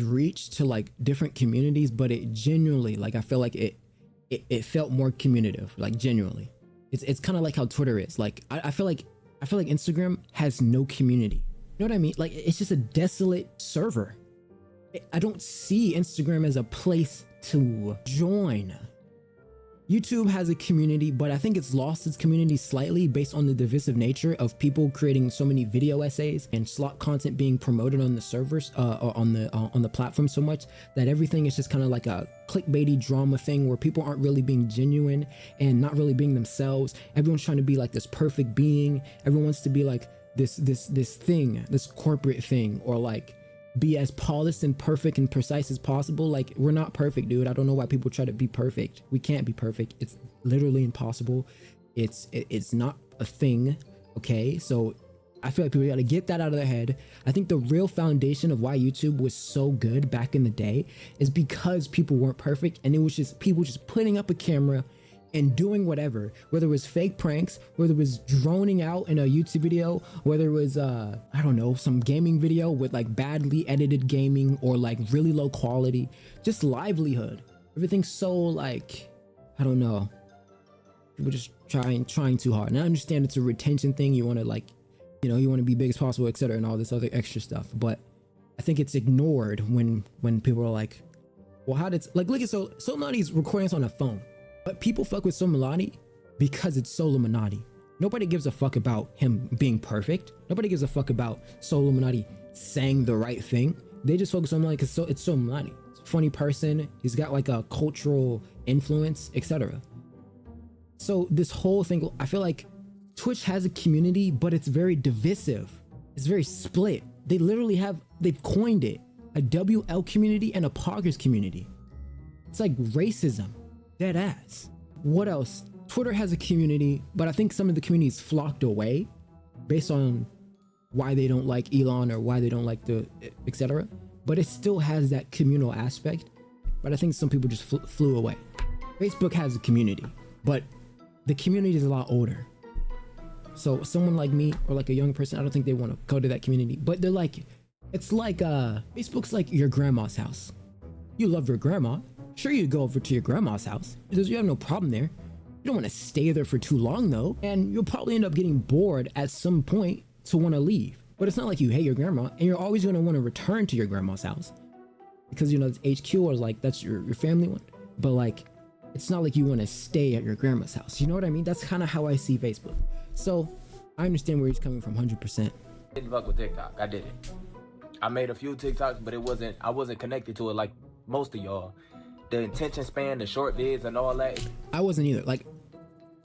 reach to like different communities, but it genuinely, like, I feel like it felt more communicative, like genuinely. It's kind of like how Twitter is. Like, I feel like Instagram has no community. You know what I mean? Like, it's just a desolate server. I don't see Instagram as a place to join. YouTube has a community, but I think it's lost its community slightly based on the divisive nature of people creating so many video essays and slot content being promoted on the servers, or on the platform so much that everything is just kind of like a clickbaity drama thing where people aren't really being genuine and not really being themselves. Everyone's trying to be like this perfect being. Everyone wants to be like this thing, this corporate thing, or like be as polished and perfect and precise as possible. Like, we're not perfect, dude. I don't know why people try to be perfect. We can't be perfect. It's literally impossible. It's not a thing. Okay, so I feel like people gotta get that out of their head. I think the real foundation of why YouTube was so good back in the day is because people weren't perfect, and it was just people just putting up a camera and doing whatever, whether it was fake pranks, whether it was droning out in a YouTube video, whether it was I don't know, some gaming video with like badly edited gaming or like really low quality, just livelihood. Everything's so like, I don't know, people just trying too hard. And I understand it's a retention thing. You want to, like, you know, you want to be big as possible, etc., and all this other extra stuff. But I think it's ignored when people are like, well, how did, like, look at Solluminati's recording this on a phone. But people fuck with Solluminati because it's Solluminati. Nobody gives a fuck about him being perfect. Nobody gives a fuck about Solluminati saying the right thing. They just focus on Solluminati because it's Solluminati. It's a funny person. He's got like a cultural influence, etc. So this whole thing, I feel like Twitch has a community, but it's very divisive. It's very split. They literally they've coined it a WL community and a Poggers community. It's like racism, dead ass. What else? Twitter has a community, but I think some of the communities flocked away based on why they don't like Elon or why they don't like the etc. But it still has that communal aspect. But I think some people just flew away. Facebook has a community, but the community is a lot older. So someone like me or like a young person, I don't think they want to go to that community. But they're like, it's like Facebook's like your grandma's house. You love your grandma. Sure, you go over to your grandma's house because you have no problem there. You don't want to stay there for too long though, and you'll probably end up getting bored at some point to want to leave. But it's not like you hate your grandma and you're always going to want to return to your grandma's house because you know it's HQ or like that's your family one. But like, it's not like you want to stay at your grandma's house. You know what I mean? That's kind of how I see Facebook. So I understand where he's coming from 100%. Didn't fuck with TikTok. I did it. I made a few TikToks, but I wasn't connected to it like most of y'all. The attention span, the short vids and all that. I wasn't either. Like,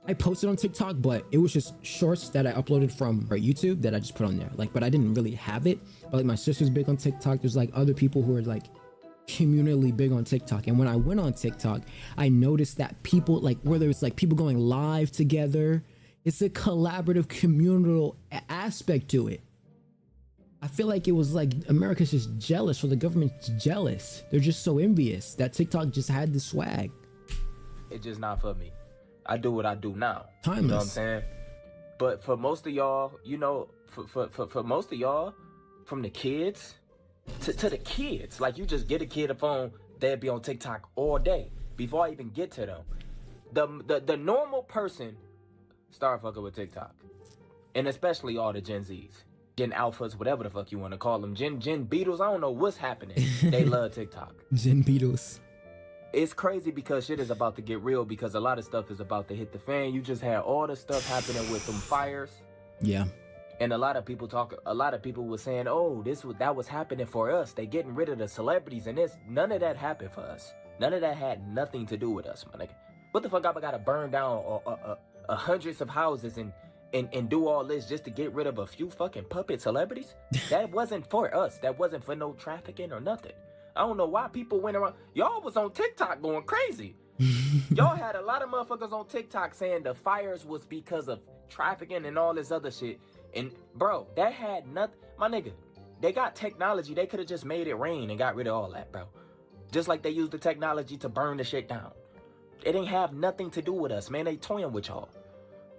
I posted on TikTok, but it was just shorts that I uploaded from YouTube that I just put on there. Like, but I didn't really have it. But like my sister's big on TikTok. There's like other people who are like communally big on TikTok. And when I went on TikTok, I noticed that people like, whether it's like people going live together, it's a collaborative communal aspect to it. I feel like it was like America's just jealous, or the government's jealous. They're just so envious that TikTok just had the swag. It's just not for me. I do what I do now. Timeless. You know what I'm saying? But for most of y'all, you know, for most of y'all, from the kids to the kids, like you just get a kid a phone, they'll be on TikTok all day before I even get to them. The normal person start fucking with TikTok, and especially all the Gen Zs. Gen Alphas, whatever the fuck you want to call them. Gen Beatles, I don't know what's happening. They love TikTok. Gen Beatles. It's crazy because shit is about to get real because a lot of stuff is about to hit the fan. You just had all the stuff happening with them fires. Yeah. And a lot of people were saying, oh, that was happening for us. They getting rid of the celebrities and this. None of that happened for us. None of that had nothing to do with us, my nigga. What the fuck I gotta burn down hundreds of houses and do all this just to get rid of a few fucking puppet celebrities? That wasn't for us. That wasn't for no trafficking or nothing. I don't know why people went around. Y'all was on TikTok going crazy. Y'all had a lot of motherfuckers on TikTok saying the fires was because of trafficking and all this other shit. And bro, that had nothing. My nigga, they got technology. They could have just made it rain and got rid of all that, bro. Just like they used the technology to burn the shit down. It didn't have nothing to do with us, man. They toying with y'all.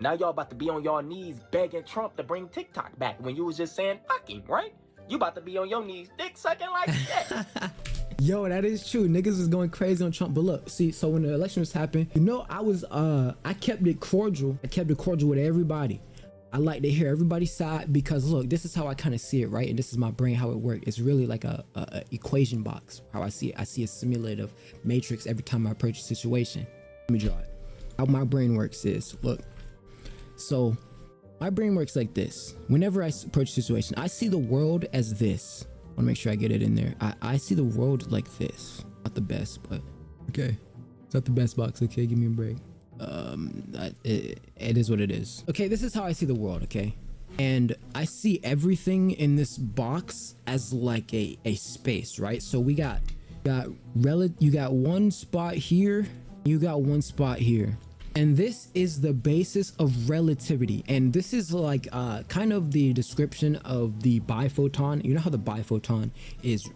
Now y'all about to be on y'all knees begging Trump to bring TikTok back when you was just saying fuck him, right? You about to be on your knees dick sucking like that. Yo, that is true. Niggas was going crazy on Trump. But look, see, so when the elections happened, you know, I kept it cordial. I kept it cordial with everybody. I like to hear everybody's side because look, this is how I kind of see it, right? And this is my brain, how it works. It's really like a equation box, how I see it. I see a simulative matrix every time I approach a situation. Let me draw it. How my brain works is, look, so my brain works like this. Whenever I approach a situation, I see the world as this. I want to make sure I get it in there. I see the world like this. Not the best, but okay. It's not the best box. Okay, give me a break. It is what it is. Okay, this is how I see the world, okay? And I see everything in this box as like a space, right? So you got one spot here, you got one spot here. And this is the basis of relativity. And this is like kind of the description of the biphoton. You know how the biphoton is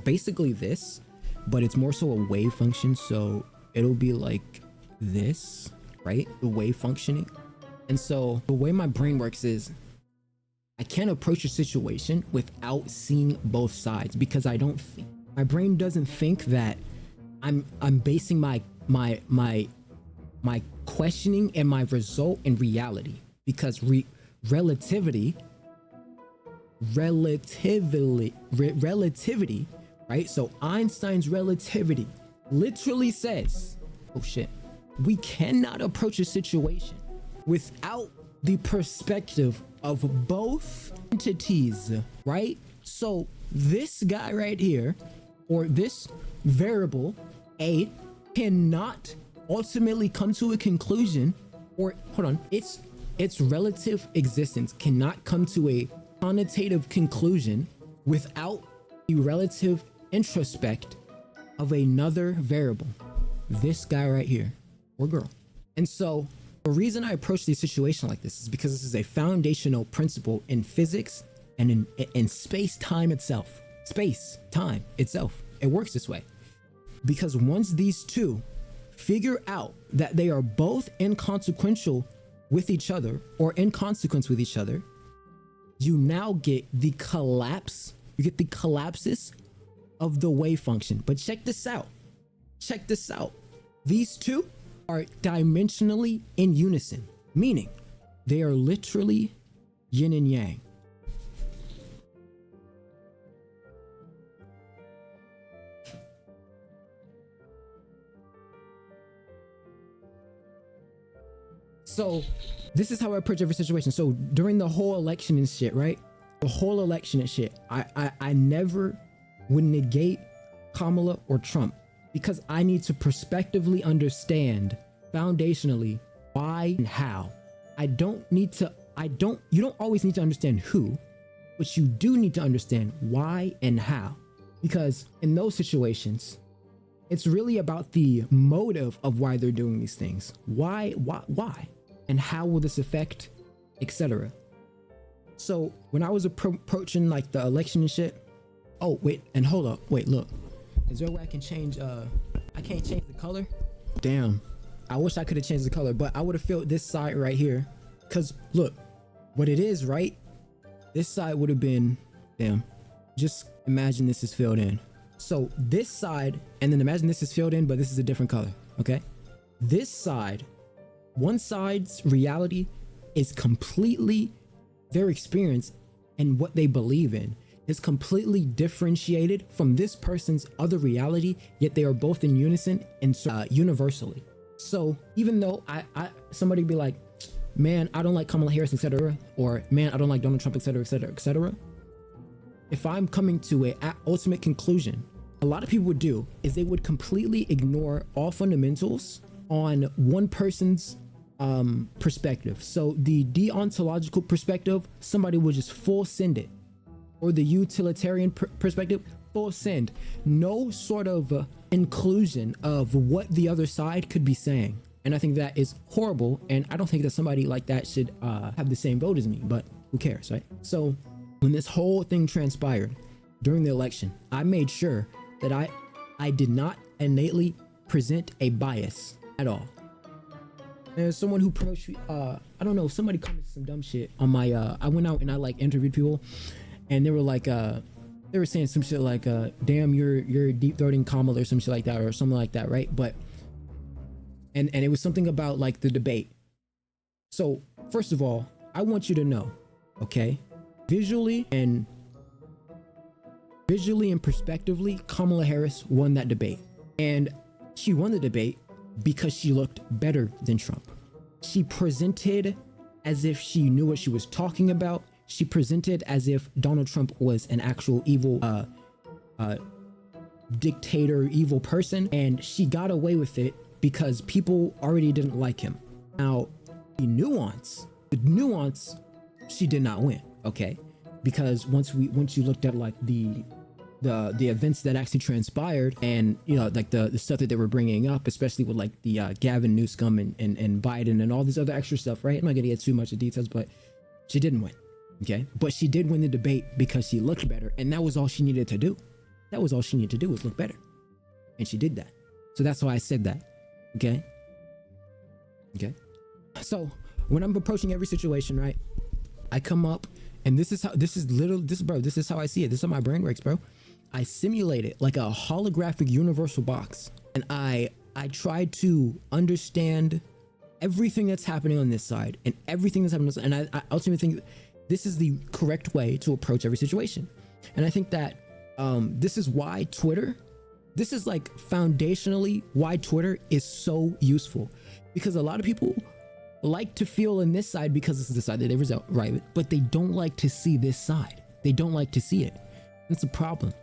basically this, but it's more so a wave function. So it'll be like this, right? The wave functioning. And so the way my brain works is I can't approach a situation without seeing both sides because I don't think, my brain doesn't think that I'm basing my questioning and my result in reality, because relativity, right? So Einstein's relativity literally says, oh shit, we cannot approach a situation without the perspective of both entities, right? So this guy right here, or this variable A, cannot ultimately come to a conclusion, or hold on, its relative existence cannot come to a quantitative conclusion without the relative introspect of another variable. this guy right here or girl. And so the reason I approach the situation like this is because this is a foundational principle in physics and in space-time itself. Space-time itself. It works this way. Because once these two figure out that they are both inconsequential with each other or in consequence with each other, you now get the collapse. You get the collapses of the wave function. But check this out. Check this out. These two are dimensionally in unison, meaning they are literally yin and yang. So this is how I approach every situation. So during the whole election and shit, right? The whole election and shit, I never would negate Kamala or Trump because I need to prospectively understand foundationally why and how. You don't always need to understand who, but you do need to understand why and how. Because in those situations, it's really about the motive of why they're doing these things. Why? And how will this affect, etc. So when I was approaching like the election and shit, oh wait, and hold up, wait, look, is there a way I can change, I can't change the color? Damn, I wish I could have changed the color, but I would have filled this side right here. Cause look, what it is, right? This side would have been, damn, just imagine this is filled in. So this side, and then imagine this is filled in, but this is a different color, okay? This side, one side's reality is completely their experience and what they believe in is completely differentiated from this person's other reality, yet they are both in unison and universally. So even though somebody be like, man, I don't like Kamala Harris, etc., or man, I don't like Donald Trump, etc., etc., etc. If I'm coming to an ultimate conclusion, a lot of people would do is they would completely ignore all fundamentals on one person's perspective. So the deontological perspective, somebody will just full send it, or the utilitarian perspective, full send. No sort of inclusion of what the other side could be saying. And I think that is horrible. And I don't think that somebody like that should have the same vote as me, but who cares, right? So when this whole thing transpired during the election, I made sure that I did not innately present a bias at all. There's someone who approached me, I don't know, somebody commented some dumb shit on my, I went out and I like interviewed people and they were like, they were saying some shit like, damn, you're deep throating Kamala or some shit like that or something like that, right? But, and it was something about like the debate. So first of all, I want you to know, okay, visually and prospectively, Kamala Harris won that debate. And she won the debate because she looked better than Trump. She presented as if she knew what she was talking about. She presented as if Donald Trump was an actual evil dictator, evil person, and she got away with it because people already didn't like him. Now, the nuance, she did not win, okay? Because once you looked at like the events that actually transpired and, you know, like the stuff that they were bringing up, especially with like the Gavin Newsom and Biden and all this other extra stuff, right? I'm not gonna get too much of details, but she didn't win, okay? But she did win the debate because she looked better, and that was all she needed to do. That was all she needed to do, was look better. And she did that. So that's why I said that, okay? Okay? So when I'm approaching every situation, right, I come up, and this is how I see it. This is how my brain works, bro. I simulate it like a holographic universal box, and I try to understand everything that's happening on this side and everything that's happening on this side, and I ultimately think this is the correct way to approach every situation. And I think that this is why Twitter, this is like foundationally why Twitter is so useful, because a lot of people like to feel in this side because this is the side that they result right, but they don't like to see this side. They don't like to see it. That's a problem,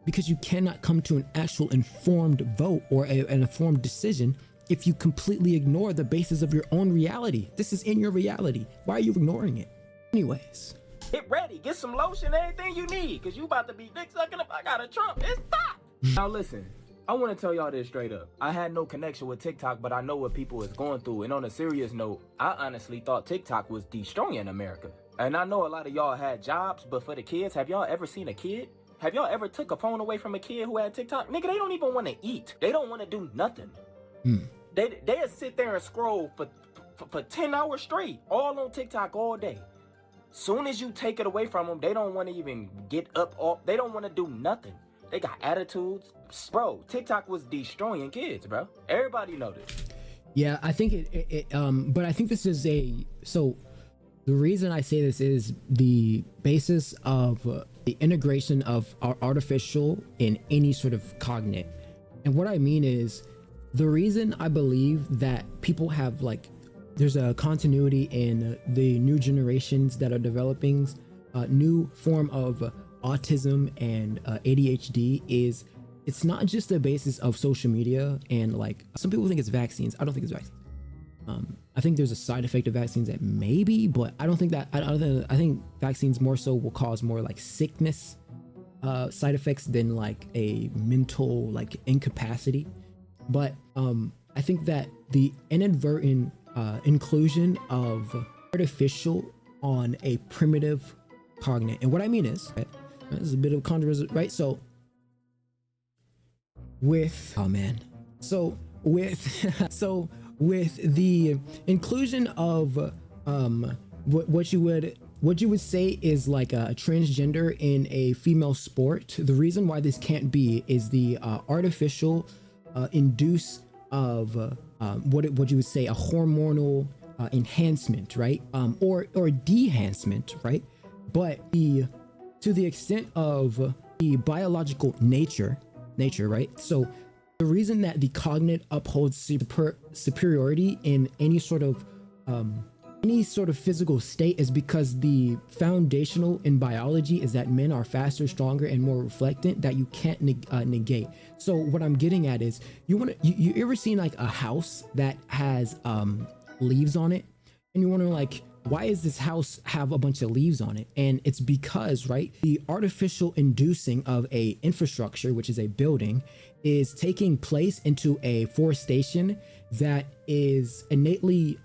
because you cannot come to an actual informed vote or an informed decision if you completely ignore the basis of your own reality. This is in your reality. Why are you ignoring it? Anyways. Get ready, get some lotion, anything you need, because you about to be dick sucking if I got a Trump. It's top. Now listen, I want to tell y'all this straight up. I had no connection with TikTok, but I know what people is going through. And on a serious note, I honestly thought TikTok was destroying America. And I know a lot of y'all had jobs, but for the kids, have y'all ever seen a kid? Have y'all ever took a phone away from a kid who had TikTok? Nigga, they don't even want to eat. They don't want to do nothing. They'll sit there and scroll for 10 hours straight, all on TikTok all day. Soon as you take it away from them, they don't want to even get up off. They don't want to do nothing. They got attitudes. Bro, TikTok was destroying kids, bro. Everybody know this. Yeah, I think but I think this is so the reason I say this is the basis of the integration of artificial in any sort of cognate. And what I mean is, the reason I believe that people have like, there's a continuity in the new generations that are developing new form of autism and ADHD is, it's not just the basis of social media and like some people think it's vaccines. I don't think it's vaccines. I think there's a side effect of vaccines that maybe, but I don't think that. I think vaccines more so will cause more like sickness side effects than like a mental like incapacity. But I think that the inadvertent inclusion of artificial on a primitive cognate, and what I mean is, right, this is a bit of controversy, right? So with with the inclusion of what you would say is like a transgender in a female sport, the reason why this can't be is the artificial induce of what you would say a hormonal enhancement, right? Or dehancement, right? But to the extent of the biological nature, right? So the reason that the cognate upholds superiority in any sort of physical state is because the foundational in biology is that men are faster, stronger, and more reflectant that you can't negate. So what I'm getting at is, you ever seen like a house that has leaves on it, and you wonder like, why is this house have a bunch of leaves on it? And it's because, right, the artificial inducing of a infrastructure, which is a building, is taking place into a forestation that is innately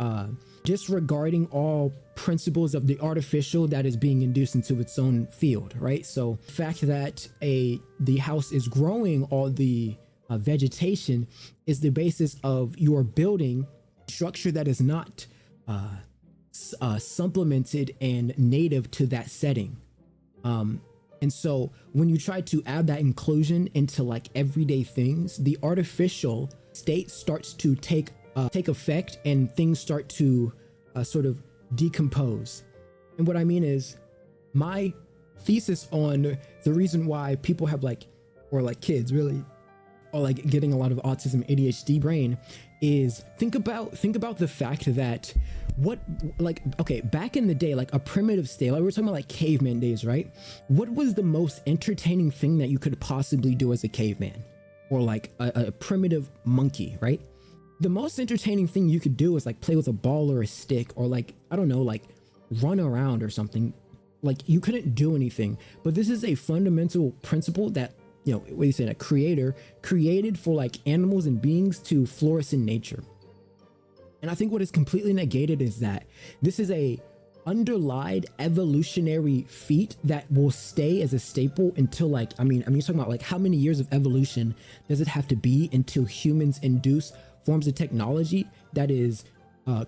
disregarding all principles of the artificial that is being induced into its own field, right? So the fact that the house is growing all the vegetation is the basis of your building structure that is not supplemented and native to that setting. And so when you try to add that inclusion into like everyday things, the artificial state starts to take effect and things start to sort of decompose. And what I mean is, my thesis on the reason why people have like, or like kids really, or like getting a lot of autism, ADHD brain, is think about the fact that back in the day, like a primitive state, like we're talking about like caveman days, right? What was the most entertaining thing that you could possibly do as a caveman, or like a primitive monkey, right? The most entertaining thing you could do is like play with a ball or a stick, or like, I don't know, like run around or something. Like you couldn't do anything. But this is a fundamental principle that, you know, what you say, a creator created for like animals and beings to flourish in nature. And I think what is completely negated is that this is a underlied evolutionary feat that will stay as a staple until like, I mean, you're talking about like how many years of evolution does it have to be until humans induce forms of technology that is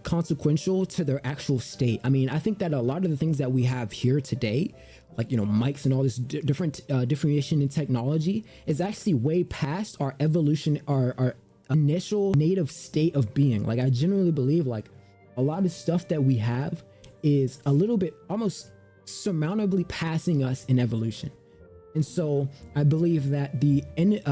consequential to their actual state? I mean, I think that a lot of the things that we have here today, like, you know, mics and all this differentiation in technology, is actually way past our evolution, our initial native state of being. Like, I genuinely believe like a lot of stuff that we have is a little bit almost surmountably passing us in evolution. And so I believe that the innate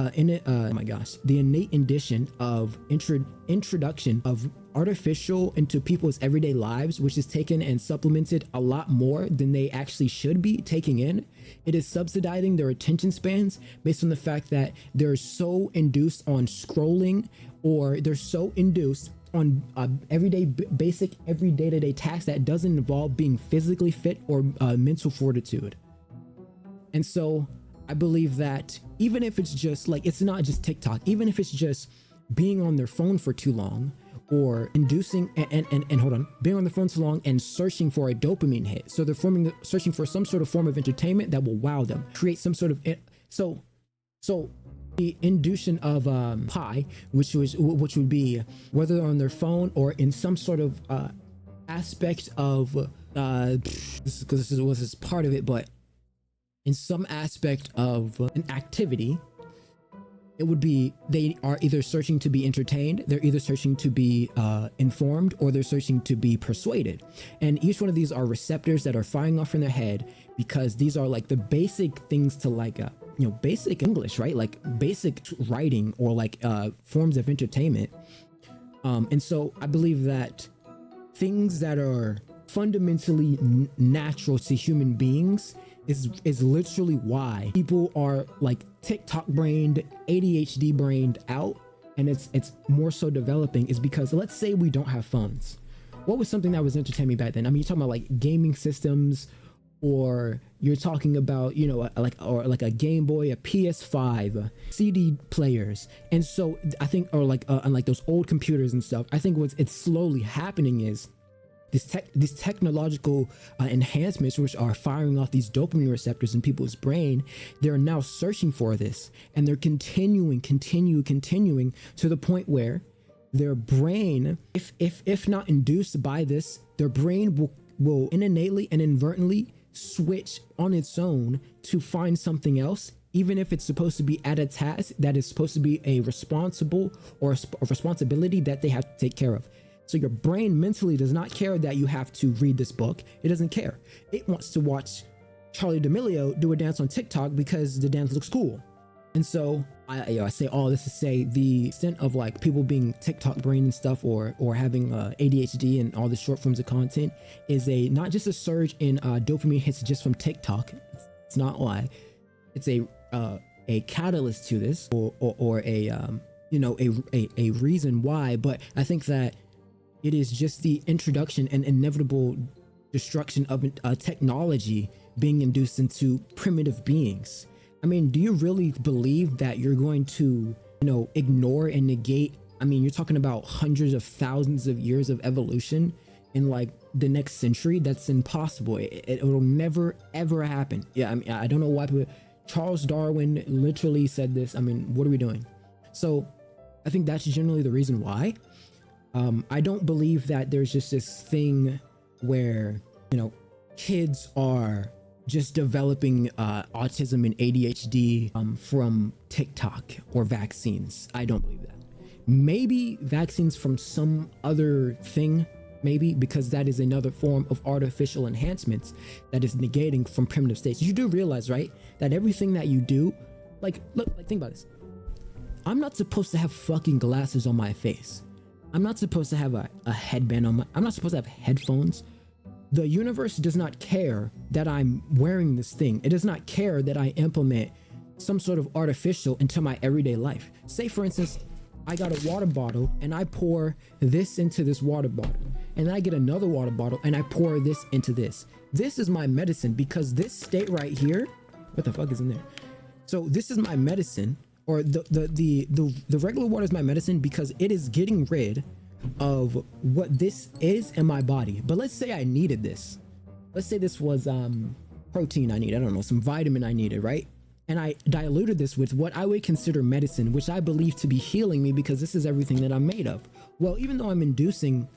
addition of introduction of artificial into people's everyday lives, which is taken and supplemented a lot more than they actually should be taking in, it is subsidizing their attention spans based on the fact that they're so induced on scrolling, or they're so induced on basic every day-to-day tasks that doesn't involve being physically fit or mental fortitude. And so I believe that even if it's just like, it's not just TikTok, even if it's just being on their phone for too long, or inducing and hold on, being on the phone too long and searching for a dopamine hit. So they're searching for some sort of form of entertainment that will wow them, create some sort of so the induction of high, which would be whether on their phone or in some sort of aspect of this is part of it, but in some aspect of an activity, it would be they are either searching to be entertained, they're either searching to be informed, or they're searching to be persuaded. And each one of these are receptors that are firing off in their head, because these are like the basic things to like basic English, right? Like basic writing, or like forms of entertainment. And so I believe that things that are fundamentally natural to human beings is literally why people are like TikTok brained, ADHD brained out, and it's more so developing, is because let's say we don't have phones. What was something that was entertaining back then? I mean, you're talking about like gaming systems, or you're talking about, like a Game Boy, a PS5, CD players. And so I think, or like unlike those old computers and stuff, I think it's slowly happening is these technological enhancements, which are firing off these dopamine receptors in people's brain, they're now searching for this, and they're continuing to the point where their brain, if not induced by this, their brain will innately and inadvertently switch on its own to find something else, even if it's supposed to be at a task that is supposed to be a responsible or a responsibility that they have to take care of. So your brain mentally does not care that you have to read this book. It doesn't care. It wants to watch Charlie D'Amelio do a dance on TikTok because the dance looks cool. And so I say all this to say the extent of like people being TikTok brain and stuff, or having ADHD and all the short forms of content, is not just a surge in dopamine hits just from TikTok. It's not why. It's a catalyst to this, or a reason why. But I think that it is just the introduction and inevitable destruction of technology being induced into primitive beings. I mean, do you really believe that you're going to, ignore and negate? I mean, you're talking about hundreds of thousands of years of evolution in like the next century. That's impossible. It'll never, ever happen. Yeah, I mean, I don't know why people, Charles Darwin literally said this. I mean, what are we doing? So I think that's generally the reason why. I don't believe that there's just this thing where, kids are just developing autism and ADHD from TikTok or vaccines. I don't believe that. Maybe vaccines from some other thing, maybe, because that is another form of artificial enhancements that is negating from primitive states. You do realize, right, that everything that you do, like, look, think about this. I'm not supposed to have fucking glasses on my face. I'm not supposed to have a headband on I'm not supposed to have headphones. The universe does not care that I'm wearing this thing. It does not care that I implement some sort of artificial into my everyday life. Say, for instance, I got a water bottle and I pour this into this water bottle. And then I get another water bottle and I pour this into this. This is my medicine, because this state right here, what the fuck is in there? So this is my medicine. Or the regular water is my medicine, because it is getting rid of what this is in my body. But let's say I needed this. Let's say this was protein I need. I don't know, some vitamin I needed, right? And I diluted this with what I would consider medicine, which I believe to be healing me, because this is everything that I'm made of. Well, even though I'm inducing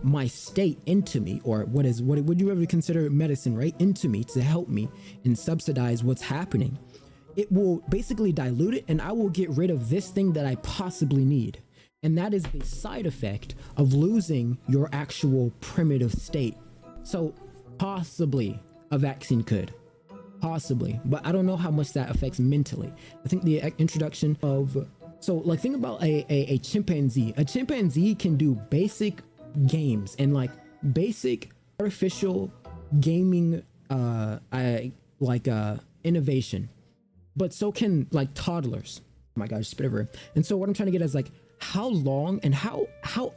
my state into me, or what would you ever consider medicine, right? Into me to help me and subsidize what's happening. It will basically dilute it, and I will get rid of this thing that I possibly need. And that is the side effect of losing your actual primitive state. So possibly a vaccine could, possibly, but I don't know how much that affects mentally. I think the introduction of, so like think about a chimpanzee. A chimpanzee can do basic games and like basic artificial gaming, innovation. But so can like toddlers. Oh my God, I just spit everywhere. And so what I'm trying to get is like, how long and how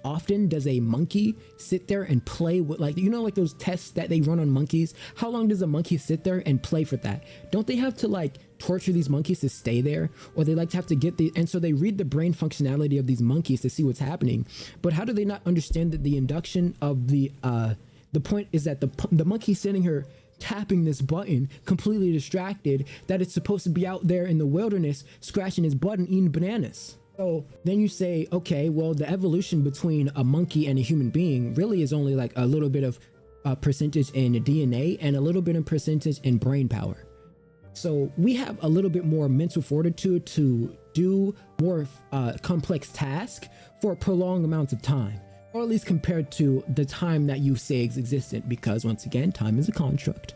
often does a monkey sit there and play with, like, like those tests that they run on monkeys? How long does a monkey sit there and play for that? Don't they have to like torture these monkeys to stay there, or they like to have to get the, and so they read the brain functionality of these monkeys to see what's happening. But how do they not understand that the induction of the point is that the monkey sitting here tapping this button, completely distracted, that it's supposed to be out there in the wilderness scratching his butt and eating bananas. So then you say, okay, well, the evolution between a monkey and a human being really is only like a little bit of percentage in DNA and a little bit of percentage in brain power. So we have a little bit more mental fortitude to do more complex tasks for prolonged amounts of time, or at least compared to the time that you say is existent, because once again, time is a construct.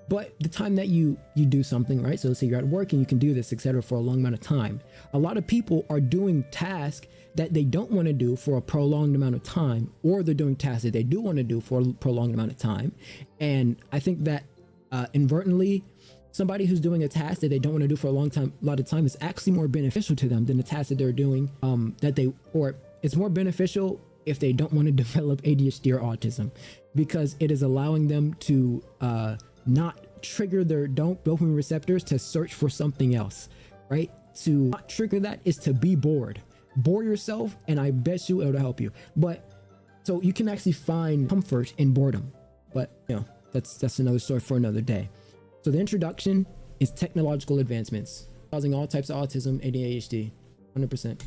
But the time that you do something, right? So let's say you're at work and you can do this, etc., for a long amount of time. A lot of people are doing tasks that they don't want to do for a prolonged amount of time, or they're doing tasks that they do want to do for a prolonged amount of time. And I think that inadvertently, somebody who's doing a task that they don't want to do for a lot of time is actually more beneficial to them than the task that they're doing or it's more beneficial if they don't want to develop ADHD or autism, because it is allowing them to not trigger their dopamine receptors to search for something else, right? To not trigger that is to be bored. Bore yourself, and I bet you it'll help you. But so you can actually find comfort in boredom. But you know, that's another story for another day. So the introduction is technological advancements causing all types of autism, ADHD, 100%.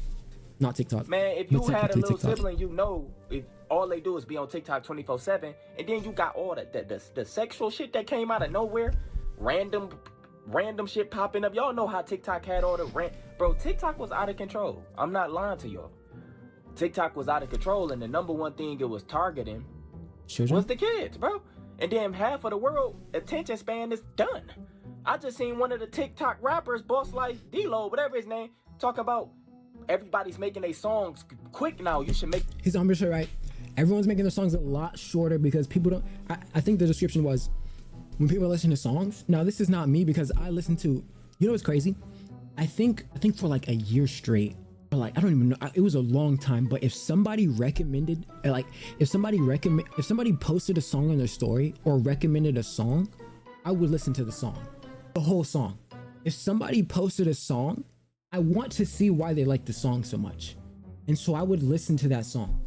Not TikTok. Man, if you had a little TikTok. sibling, you know, if all they do is be on TikTok 24/7, and then you got all the sexual shit that came out of nowhere, random shit popping up. Y'all know how TikTok had all the bro. TikTok was out of control. I'm not lying to y'all. TikTok was out of control, and the number one thing it was targeting was the kids, bro. And then half of the world attention span is done. I just seen one of the TikTok rappers, Boss Life D-Lo, whatever his name, talk about everybody's making their songs quick now. You should make. He's 100% right. Everyone's making their songs a lot shorter because people don't. I think the description was when people listen to songs. Now this is not me because I listen to. You know what's crazy? I think for like a year straight, or like I don't even know. It was a long time. But if somebody recommended, if somebody posted a song on their story or recommended a song, I would listen to the song, the whole song. If somebody posted a song, I want to see why they like the song so much. And so I would listen to that song.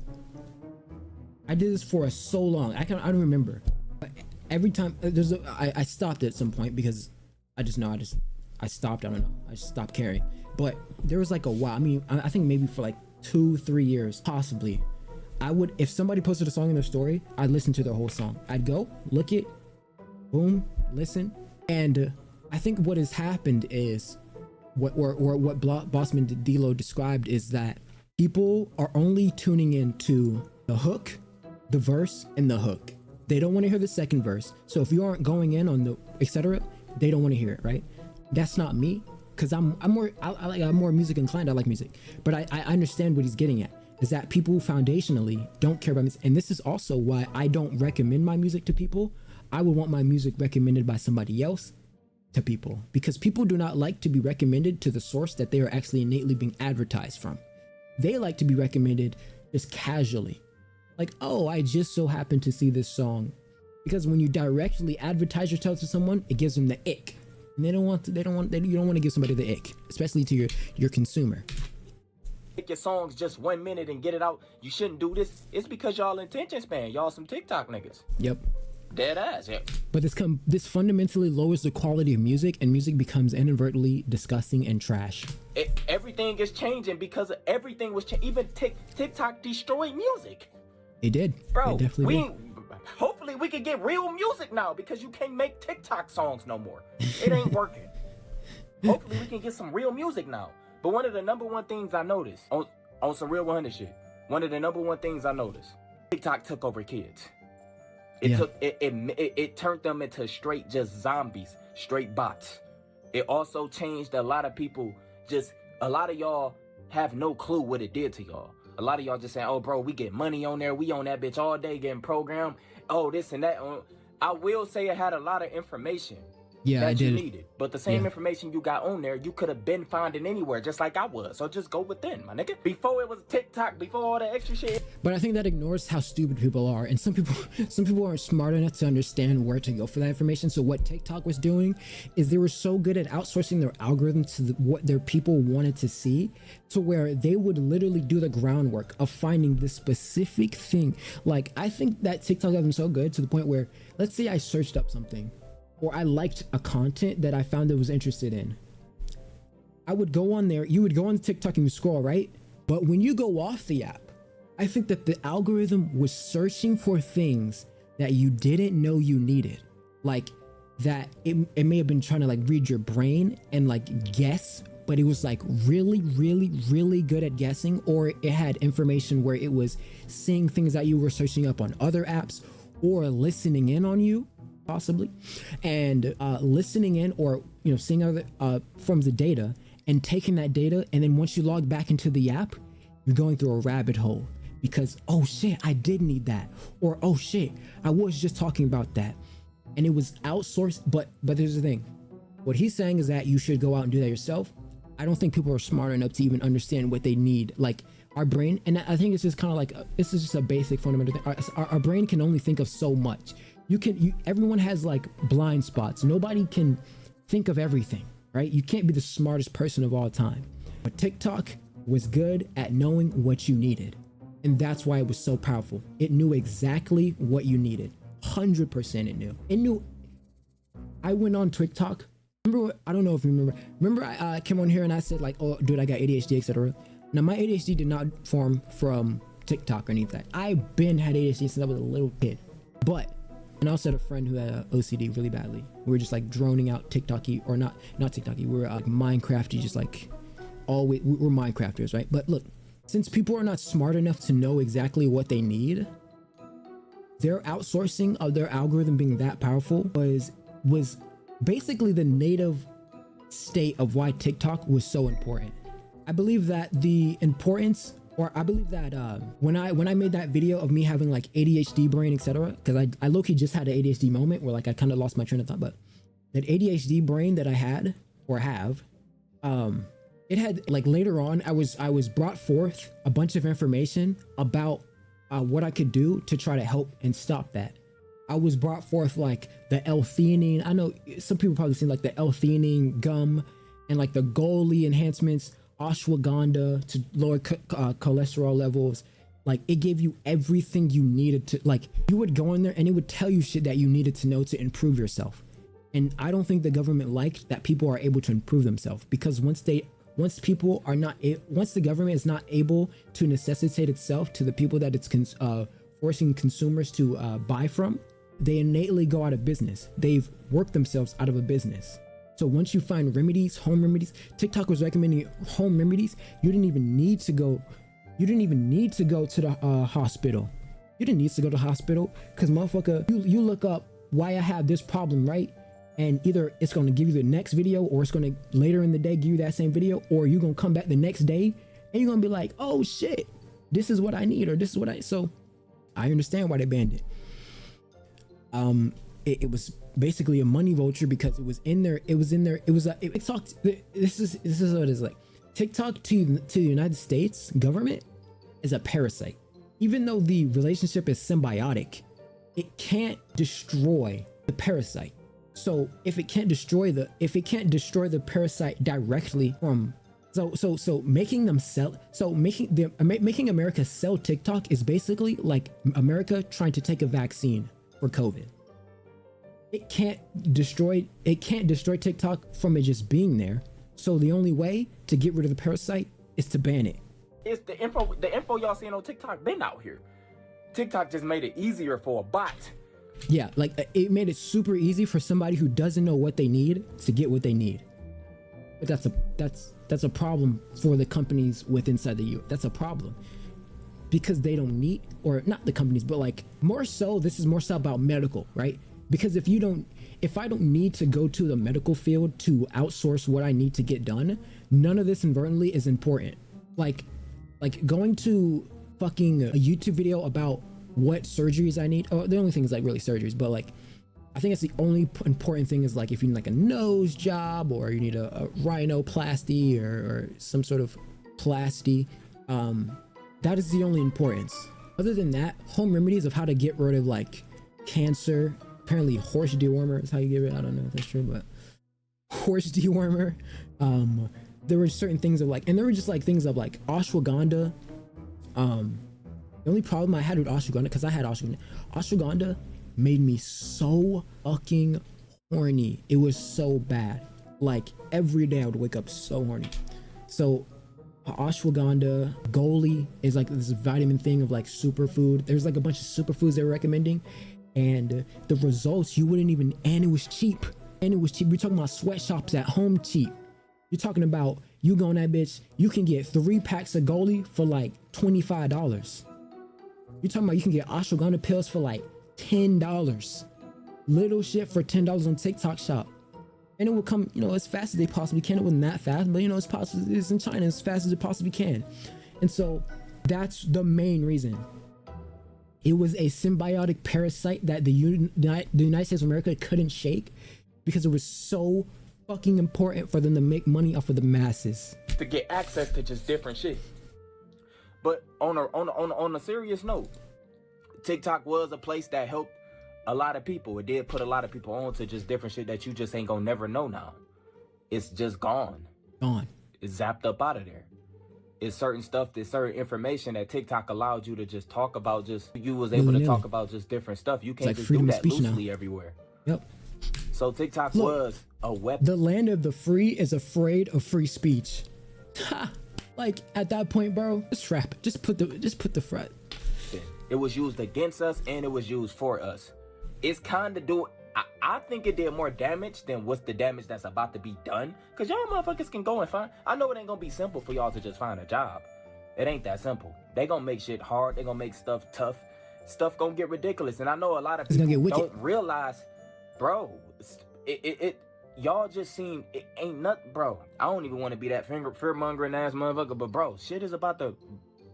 I did this for so long. I don't remember. But every time I stopped at some point because I stopped. I don't know. I just stopped caring. But there was like a while. I mean, I think maybe for like 2-3 years, possibly. I would, if somebody posted a song in their story, I'd listen to their whole song. I'd go, look it, boom, listen. And I think what has happened is, what Bossman D-Lo described is that people are only tuning into the hook, the verse, and the hook. They don't want to hear the second verse. So if you aren't going in on the etc., they don't want to hear it, right? That's not me, because I'm more music inclined. I like music, but I understand what he's getting at, is that people foundationally don't care about music. And this is also why I don't recommend my music to people. I would want my music recommended by somebody else to people, because people do not like to be recommended to the source that they are actually innately being advertised from. They like to be recommended just casually, like, oh, I just so happened to see this song. Because when you directly advertise yourself to someone, it gives them the ick, and you don't want to give somebody the ick, especially to your consumer. Make your songs just 1 minute and get it out. You shouldn't do this. It's because y'all attention span. Y'all some TikTok niggas. Yep. Dead ass, yeah. But this fundamentally lowers the quality of music, and music becomes inadvertently disgusting and trash. Everything is changing because everything was even TikTok destroyed music. It did, bro. It definitely did. Hopefully we can get real music now, because you can't make TikTok songs no more. It ain't working. Hopefully we can get some real music now. But one of the number one things I noticed on some real 100 shit, one of the number one things I noticed, TikTok took over kids. It turned them into straight just zombies, straight bots. It also changed a lot of people. A lot of y'all have no clue what it did to y'all. A lot of y'all just saying, oh bro, we get money on there, we on that bitch all day getting programmed, oh this and that. I will say it had a lot of information, Yeah, I that you did. needed. But the same Yeah. information you got on there, you could have been finding anywhere, just like I was. So just go within, my nigga. Before it was TikTok, before all the extra shit. But I think that ignores how stupid people are, and some people aren't smart enough to understand where to go for that information. So what TikTok was doing is they were so good at outsourcing their algorithm to what their people wanted to see, to where they would literally do the groundwork of finding this specific thing. Like, I think that TikTok has been so good to the point where, let's say I searched up something, or I liked a content that I found that was interested in. I would go on there, you would go on TikTok and you scroll, right? But when you go off the app, I think that the algorithm was searching for things that you didn't know you needed. Like that it may have been trying to like read your brain and like guess, but it was like really, really, really good at guessing, or it had information where it was seeing things that you were searching up on other apps, or listening in on you, possibly, and listening in, or seeing other forms of data, and taking that data, and then once you log back into the app, you're going through a rabbit hole because, oh shit, I did need that, or oh shit, I was just talking about that, and it was outsourced. But there's the thing, what he's saying is that you should go out and do that yourself. I don't think people are smart enough to even understand what they need. Like our brain, and I think it's just kind of like this is just a basic fundamental thing. Our brain can only think of so much. Everyone has like blind spots. Nobody can think of everything, right? You can't be the smartest person of all time. But TikTok was good at knowing what you needed, and that's why it was so powerful. It knew exactly what you needed. 100% it knew. I went on TikTok. I don't know if you remember I came on here and I said like, oh dude, I got ADHD, etc. Now my ADHD did not form from TikTok or anything. I've been had ADHD since I was a little kid. And I also had a friend who had OCD really badly. We were just like droning out TikTok-y, or not TikTok-y, we were like Minecraft-y, just like we're Minecrafters, right? But look, since people are not smart enough to know exactly what they need, their outsourcing of their algorithm being that powerful was basically the native state of why TikTok was so important. I believe that the importance, or I believe that when I made that video of me having like ADHD brain, etc., because I low-key just had an ADHD moment where like I kind of lost my train of thought, but that ADHD brain that I had or have, it had like later on I was brought forth a bunch of information about what I could do to try to help and stop that. I was brought forth like the L-theanine. I know some people probably seen like the L-theanine gum, and like the Goli enhancements, ashwagandha to lower cholesterol levels. Like it gave you everything you needed to, like you would go in there and it would tell you shit that you needed to know to improve yourself. And I don't think the government liked that people are able to improve themselves, because once the government is not able to necessitate itself to the people that it's forcing consumers to buy from, they innately go out of business. They've worked themselves out of a business. So once you find remedies, home remedies, TikTok was recommending home remedies. You didn't even need to go to the hospital. You didn't need to go to the hospital, because motherfucker, you look up why I have this problem, right? And either it's going to give you the next video, or it's going to later in the day give you that same video, or you're going to come back the next day and you're going to be like, oh shit, this is what I need, or this is what so I understand why they banned it. It was basically a money vulture, because it was in there. TikTok. This is what it is like. TikTok to the United States government is a parasite. Even though the relationship is symbiotic, it can't destroy the parasite. So if it can't destroy the parasite directly from, making America sell TikTok is basically like America trying to take a vaccine for COVID. It can't destroy TikTok from it just being there. So the only way to get rid of the parasite is to ban it. It's the info y'all seeing on TikTok been out here. TikTok just made it easier for a bot. Yeah, like it made it super easy for somebody who doesn't know what they need to get what they need. But that's a problem for the companies with inside the U. That's a problem, because they don't need, or not the companies, but like this is more so about medical, right? Because if I don't need to go to the medical field to outsource what I need to get done, none of this inadvertently is important. Like going to fucking a YouTube video about what surgeries I need. Oh, the only thing is like really surgeries, but like I think it's the only important thing is like if you need like a nose job or you need a rhinoplasty or some sort of plasty, that is the only importance. Other than that, home remedies of how to get rid of like cancer, apparently horse dewormer is how you get rid. I don't know if that's true, but horse dewormer. There were certain things of like, and there were just like things of like ashwagandha. The only problem I had with ashwagandha, because I had ashwagandha made me so fucking horny. It was so bad. Like every day I would wake up so horny. So ashwagandha, goli is like this vitamin thing of like superfood. There's like a bunch of superfoods they were recommending, and the results you wouldn't even, and it was cheap. We're talking about sweatshops at home cheap. You're talking about you go on that bitch, you can get 3 packs of goli for like $25. You're talking about you can get ashwagandha pills for like $10. Little shit for $10 on TikTok shop. And it will come, you know, as fast as they possibly can. It wasn't that fast, but you know, it's in China as fast as it possibly can. And so that's the main reason. It was a symbiotic parasite that the United States of America couldn't shake because it was so fucking important for them to make money off of the masses. To get access to just different shit. But on a serious note, TikTok was a place that helped a lot of people. It did put a lot of people on to just different shit that you just ain't gonna never know now. It's just gone. It's zapped up out of there. It's certain stuff, there's certain information that TikTok allowed you to just talk about. Just you was able to talk about just different stuff. You can't just do that loosely everywhere. Yep. So TikTok was a weapon. The land of the free is afraid of free speech. Ha! Like at that point, bro, just rap it. Just put the front. It was used against us and it was used for us. It's kind of doing. I think it did more damage than what's the damage that's about to be done. Cause y'all motherfuckers can go and find. I know it ain't gonna be simple for y'all to just find a job. It ain't that simple. They gonna make shit hard. They gonna make stuff tough. Stuff gonna get ridiculous. And I know a lot of people don't realize, bro. Y'all just seem, it ain't nothing, bro. I don't even want to be that fear mongering ass motherfucker, but bro, shit is about to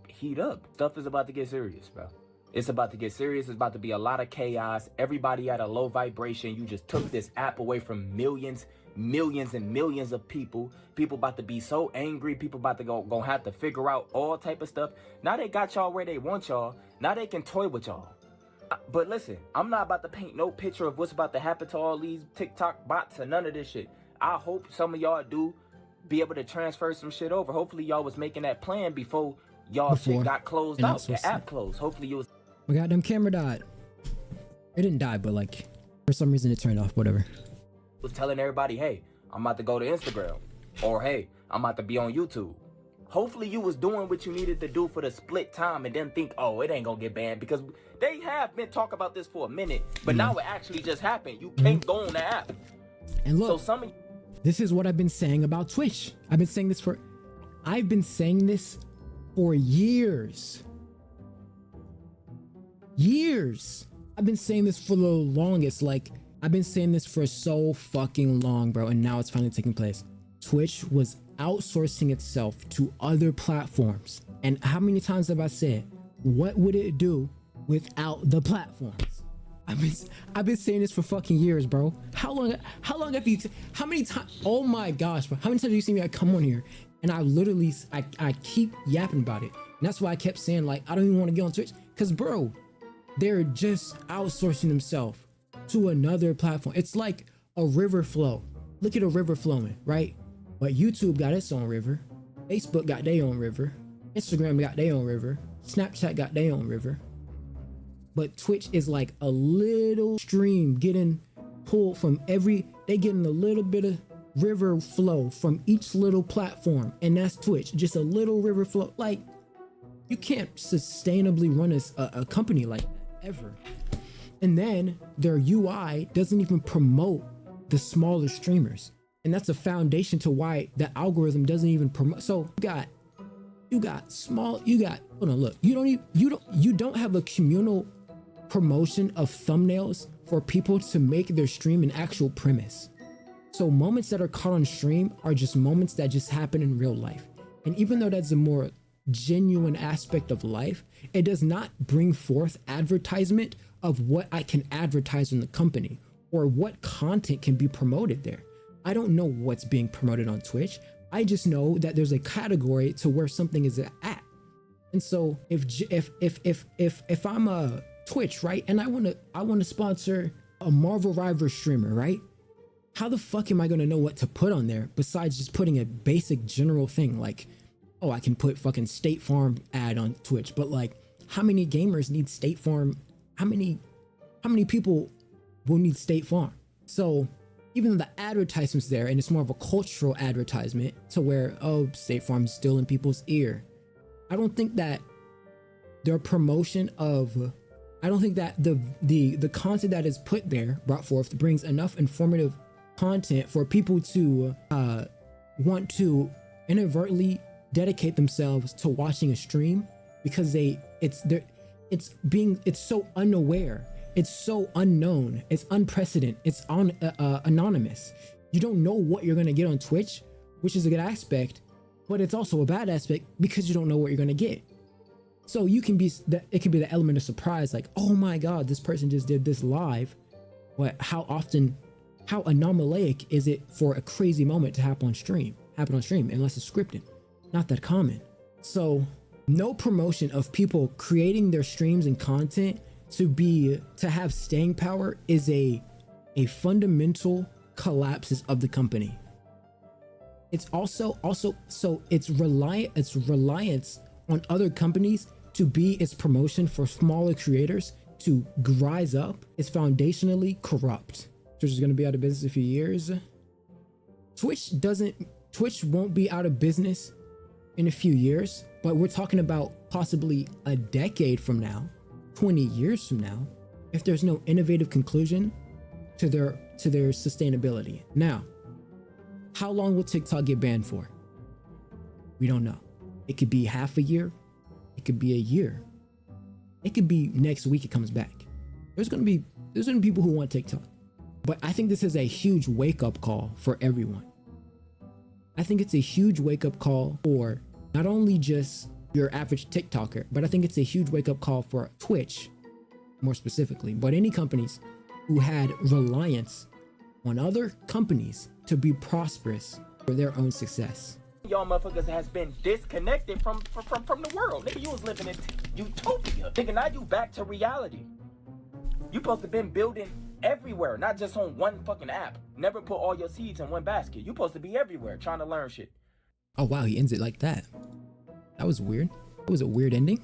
heat up. Stuff is about to get serious, bro. It's about to get serious. It's about to be a lot of chaos. Everybody at a low vibration. You just took this app away from millions and millions of people. People about to be so angry. People about to gonna have to figure out all type of stuff. Now they got y'all where they want y'all. Now they can toy with y'all. But listen, I'm not about to paint no picture of what's about to happen to all these TikTok bots and none of this shit. I hope some of y'all do be able to transfer some shit over. Hopefully y'all was making that plan before y'all shit got closed out. The app closed. Hopefully you was. My goddamn camera died. It didn't die, but like for some reason it turned off. Whatever. Was telling everybody, hey, I'm about to go to Instagram, or hey, I'm about to be on YouTube. Hopefully you was doing what you needed to do for the split time and then think, oh, it ain't gonna get banned, because they have been talking about this for a minute, but now it actually just happened. You can't go on the app. And look, so this is what I've been saying about Twitch. I've been saying this for years. I've been saying this for the longest. Like, I've been saying this for so fucking long, bro, and now it's finally taking place. Twitch was outsourcing itself to other platforms. And how many times have I said, what would it do without the platforms? I've been saying this for fucking years, bro. How long have you, how many times, oh my gosh, bro, how many times have you seen me come on here and I keep yapping about it. And that's why I kept saying, like, I don't even want to get on Twitch, because bro, they're just outsourcing themselves to another platform. It's like a river flow. Look at a river flowing, right? But YouTube got its own river. Facebook got their own river. Instagram got their own river. Snapchat got their own river. But Twitch is like a little stream getting pulled from they getting a little bit of river flow from each little platform. And that's Twitch, just a little river flow. Like, you can't sustainably run a company like that, ever. And then their UI doesn't even promote the smaller streamers. And that's a foundation to why the algorithm doesn't even promote. So you got hold on, look, you don't have a communal promotion of thumbnails for people to make their stream an actual premise. So moments that are caught on stream are just moments that just happen in real life. And even though that's a more genuine aspect of life, it does not bring forth advertisement of what I can advertise in the company or what content can be promoted there. I don't know what's being promoted on Twitch. I just know that there's a category to where something is at. And so if I'm a Twitch, right, and I want to sponsor a Marvel Rivals streamer, right? How the fuck am I gonna know what to put on there besides just putting a basic general thing like, oh, I can put fucking State Farm ad on Twitch, but like, how many gamers need State Farm? How many people will need State Farm? So even though the advertisement's there and it's more of a cultural advertisement to where, oh, State Farm's still in people's ear, I don't think that their promotion of, I don't think that the content that is put there, brought forth, brings enough informative content for people to want to inadvertently dedicate themselves to watching a stream, because it's so unaware, it's so unknown, it's unprecedented, it's anonymous. You don't know what you're gonna get on Twitch, which is a good aspect, but it's also a bad aspect because you don't know what you're gonna get. So it can be the element of surprise, like, oh my god, this person just did this live. But how anomalic is it for a crazy moment to happen on stream, unless it's scripted? Not that common. So no promotion of people creating their streams and content to have staying power is a fundamental collapses of the company. It's also so it's reliance on other companies to be its promotion for smaller creators to rise up is foundationally corrupt. Twitch is going to be out of business in a few years. Twitch won't be out of business in a few years, but we're talking about possibly a decade from now, 20 years from now, if there's no innovative conclusion to their sustainability. Now, how long will TikTok get banned for? We don't know. It could be half a year. It could be a year. It could be next week it comes back. There's gonna be people who want TikTok. But I think this is a huge wake-up call for everyone. I think it's a huge wake-up call for not only just your average TikToker, but I think it's a huge wake-up call for Twitch, more specifically, but any companies who had reliance on other companies to be prosperous for their own success. Y'all motherfuckers has been disconnected from the world. Nigga, you was living in utopia. Nigga, now you back to reality. You supposed to been building everywhere, not just on one fucking app. Never put all your seeds in one basket. You supposed to be everywhere trying to learn shit. Oh wow, he ends it like that. That was weird. It was a weird ending.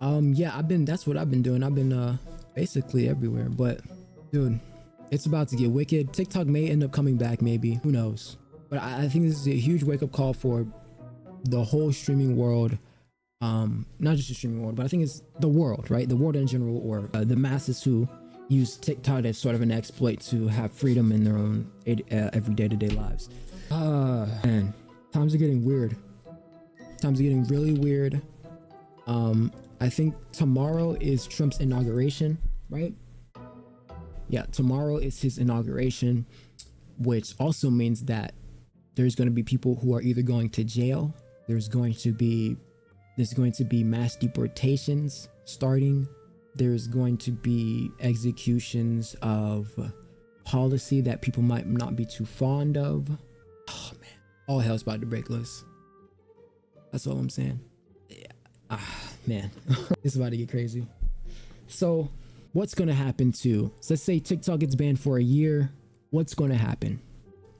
Yeah, that's what I've been doing. I've been basically everywhere, but dude, it's about to get wicked. TikTok may end up coming back, maybe, who knows? But I think this is a huge wake-up call for the whole streaming world. Not just the streaming world, but I think it's the world, right? The world in general, or the masses who use TikTok as sort of an exploit to have freedom in their own every day-to-day lives. Man, times are getting weird. Times are getting really weird. I think tomorrow is Trump's inauguration, right? Yeah, tomorrow is his inauguration, which also means that there's going to be people who are either going to jail. There's going to be mass deportations starting. There's going to be executions of policy that people might not be too fond of. Oh man, all hell's about to break loose. That's all I'm saying. Yeah. Man, it's about to get crazy. So what's going to happen so let's say TikTok gets banned for a year. What's going to happen?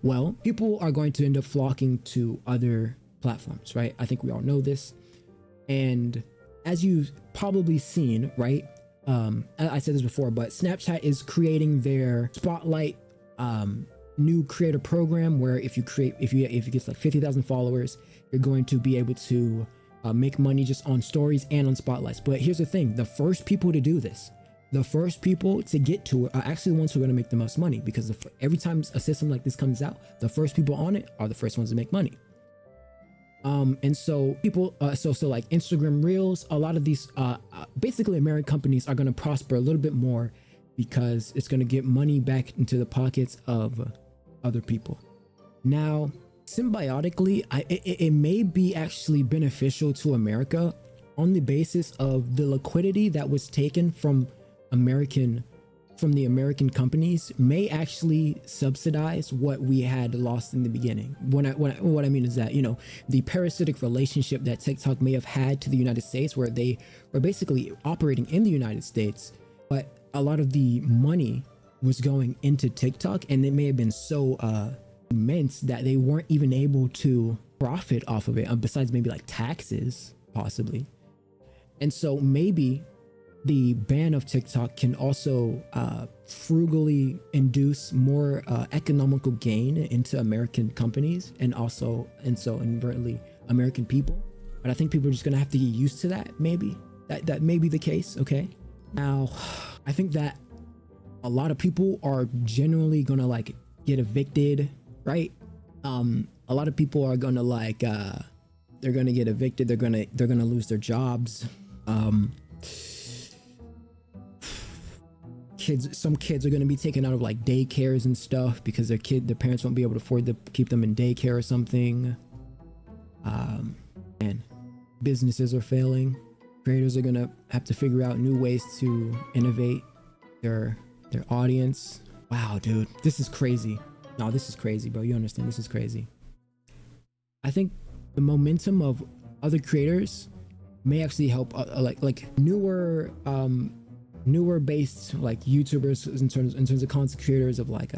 Well, people are going to end up flocking to other platforms, right? I think we all know this. And as you've probably seen, right? I said this before, but Snapchat is creating their Spotlight new creator program where if you get like 50,000 followers, you're going to be able to make money just on stories and on spotlights. But here's the thing, the first people to do this, the first people to get to it are actually the ones who are going to make the most money, because every time a system like this comes out, the first people on it are the first ones to make money. And so people, so like Instagram Reels, a lot of these, basically American companies are going to prosper a little bit more because it's going to get money back into the pockets of other people. Now, symbiotically, it may be actually beneficial to America on the basis of the liquidity that was taken from American from the American companies may actually subsidize what we had lost in the beginning. What I mean is that, you know, the parasitic relationship that TikTok may have had to the United States, where they were basically operating in the United States, but a lot of the money was going into TikTok, and it may have been so immense that they weren't even able to profit off of it, besides maybe like taxes, possibly. And so maybe the ban of TikTok can also frugally induce more economical gain into American companies, and so inadvertently American people. But I think people are just gonna have to get used to that. Maybe that may be the case. Okay, now I think that a lot of people are generally gonna like get evicted, right? A lot of people are gonna like they're gonna get evicted. They're gonna lose their jobs. Some kids are going to be taken out of like daycares and stuff because their parents won't be able to afford to keep them in daycare or something. And businesses are failing. Creators are going to have to figure out new ways to innovate their audience. Wow, dude, this is crazy. No, this is crazy, bro. You understand? This is crazy. I think the momentum of other creators may actually help like newer based like YouTubers in terms of content creators, of like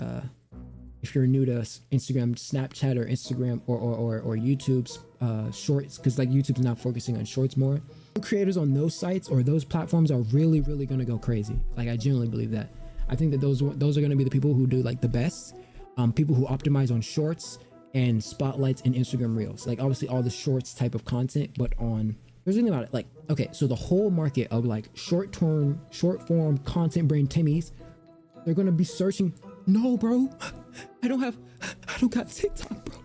if you're new to Instagram, Snapchat, or Instagram or YouTube's shorts, because like YouTube's now focusing on shorts more. Creators on those sites or those platforms are really gonna go crazy. Like, I genuinely believe that. I think that those are gonna be the people who do like the best. People who optimize on shorts and spotlights and Instagram reels, like obviously all the shorts type of content, but on, there's anything about it, like, okay, so the whole market of like short form content brain Timmys, they're gonna be searching, no bro, I don't got TikTok, bro.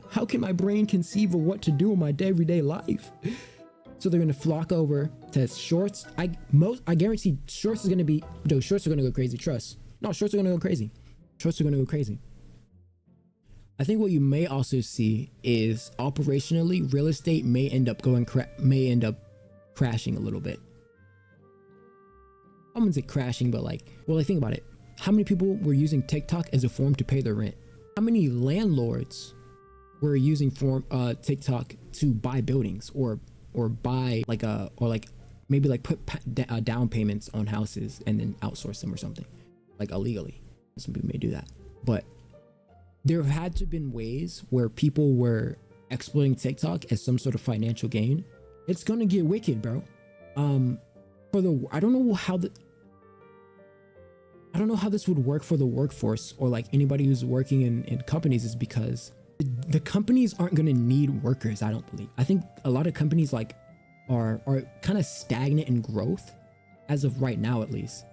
How can my brain conceive of what to do in my everyday life? So they're gonna flock over to shorts. I guarantee shorts is gonna be, dude, shorts are gonna go crazy, trust. No, shorts are gonna go crazy. Shorts are gonna go crazy. I think what you may also see is operationally, real estate may end up crashing a little bit. I wouldn't say crashing, but like, well, like, think about it. How many people were using TikTok as a form to pay their rent? How many landlords were using TikTok to buy buildings or buy like maybe like put down payments on houses and then outsource them or something, like illegally? Some people may do that, but there had to have been ways where people were exploiting TikTok as some sort of financial gain. It's gonna get wicked, bro. I don't know how this would work for the workforce or like anybody who's working in companies, is because the companies aren't gonna need workers, I don't believe. I think a lot of companies like are kind of stagnant in growth as of right now, at least.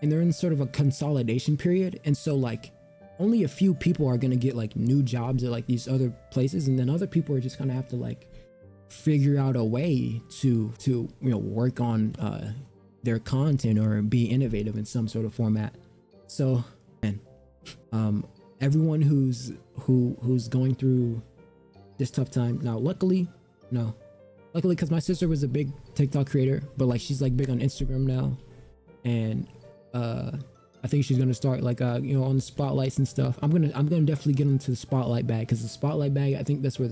And they're in sort of a consolidation period. And so like only a few people are gonna get like new jobs at like these other places, and then other people are just gonna have to like figure out a way to work on their content or be innovative in some sort of format. So, man, everyone who's going through this tough time now, luckily because my sister was a big TikTok creator, but like she's like big on Instagram now, and I think she's gonna start like on the spotlights and stuff. I'm gonna definitely get into the spotlight bag, because the spotlight bag, I think that's where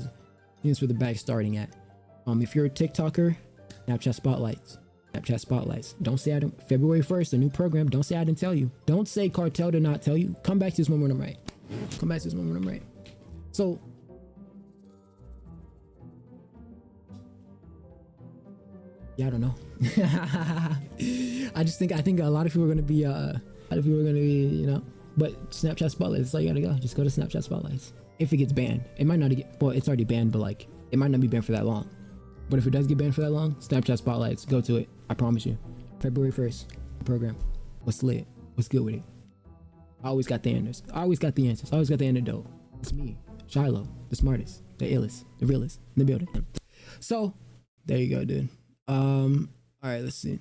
the bag's starting at. If you're a TikToker, Snapchat spotlights. Don't say I don't. February 1st, a new program. Don't say I didn't tell you. Don't say Cartel did not tell you. Come back to this moment when I'm right. So yeah, I don't know. I think a lot of people are gonna be but Snapchat spotlights, that's all you gotta go. Just go to Snapchat spotlights. If it gets banned, it might not get, well, it's already banned, but like it might not be banned for that long. But if it does get banned for that long, Snapchat spotlights, go to it. I promise you. February 1st, program. What's lit? What's good with it? I always got the answers. I always got the antidote. It's me, Shiloh, the smartest, the illest, the realest in the building. So there you go, dude. All right, let's see.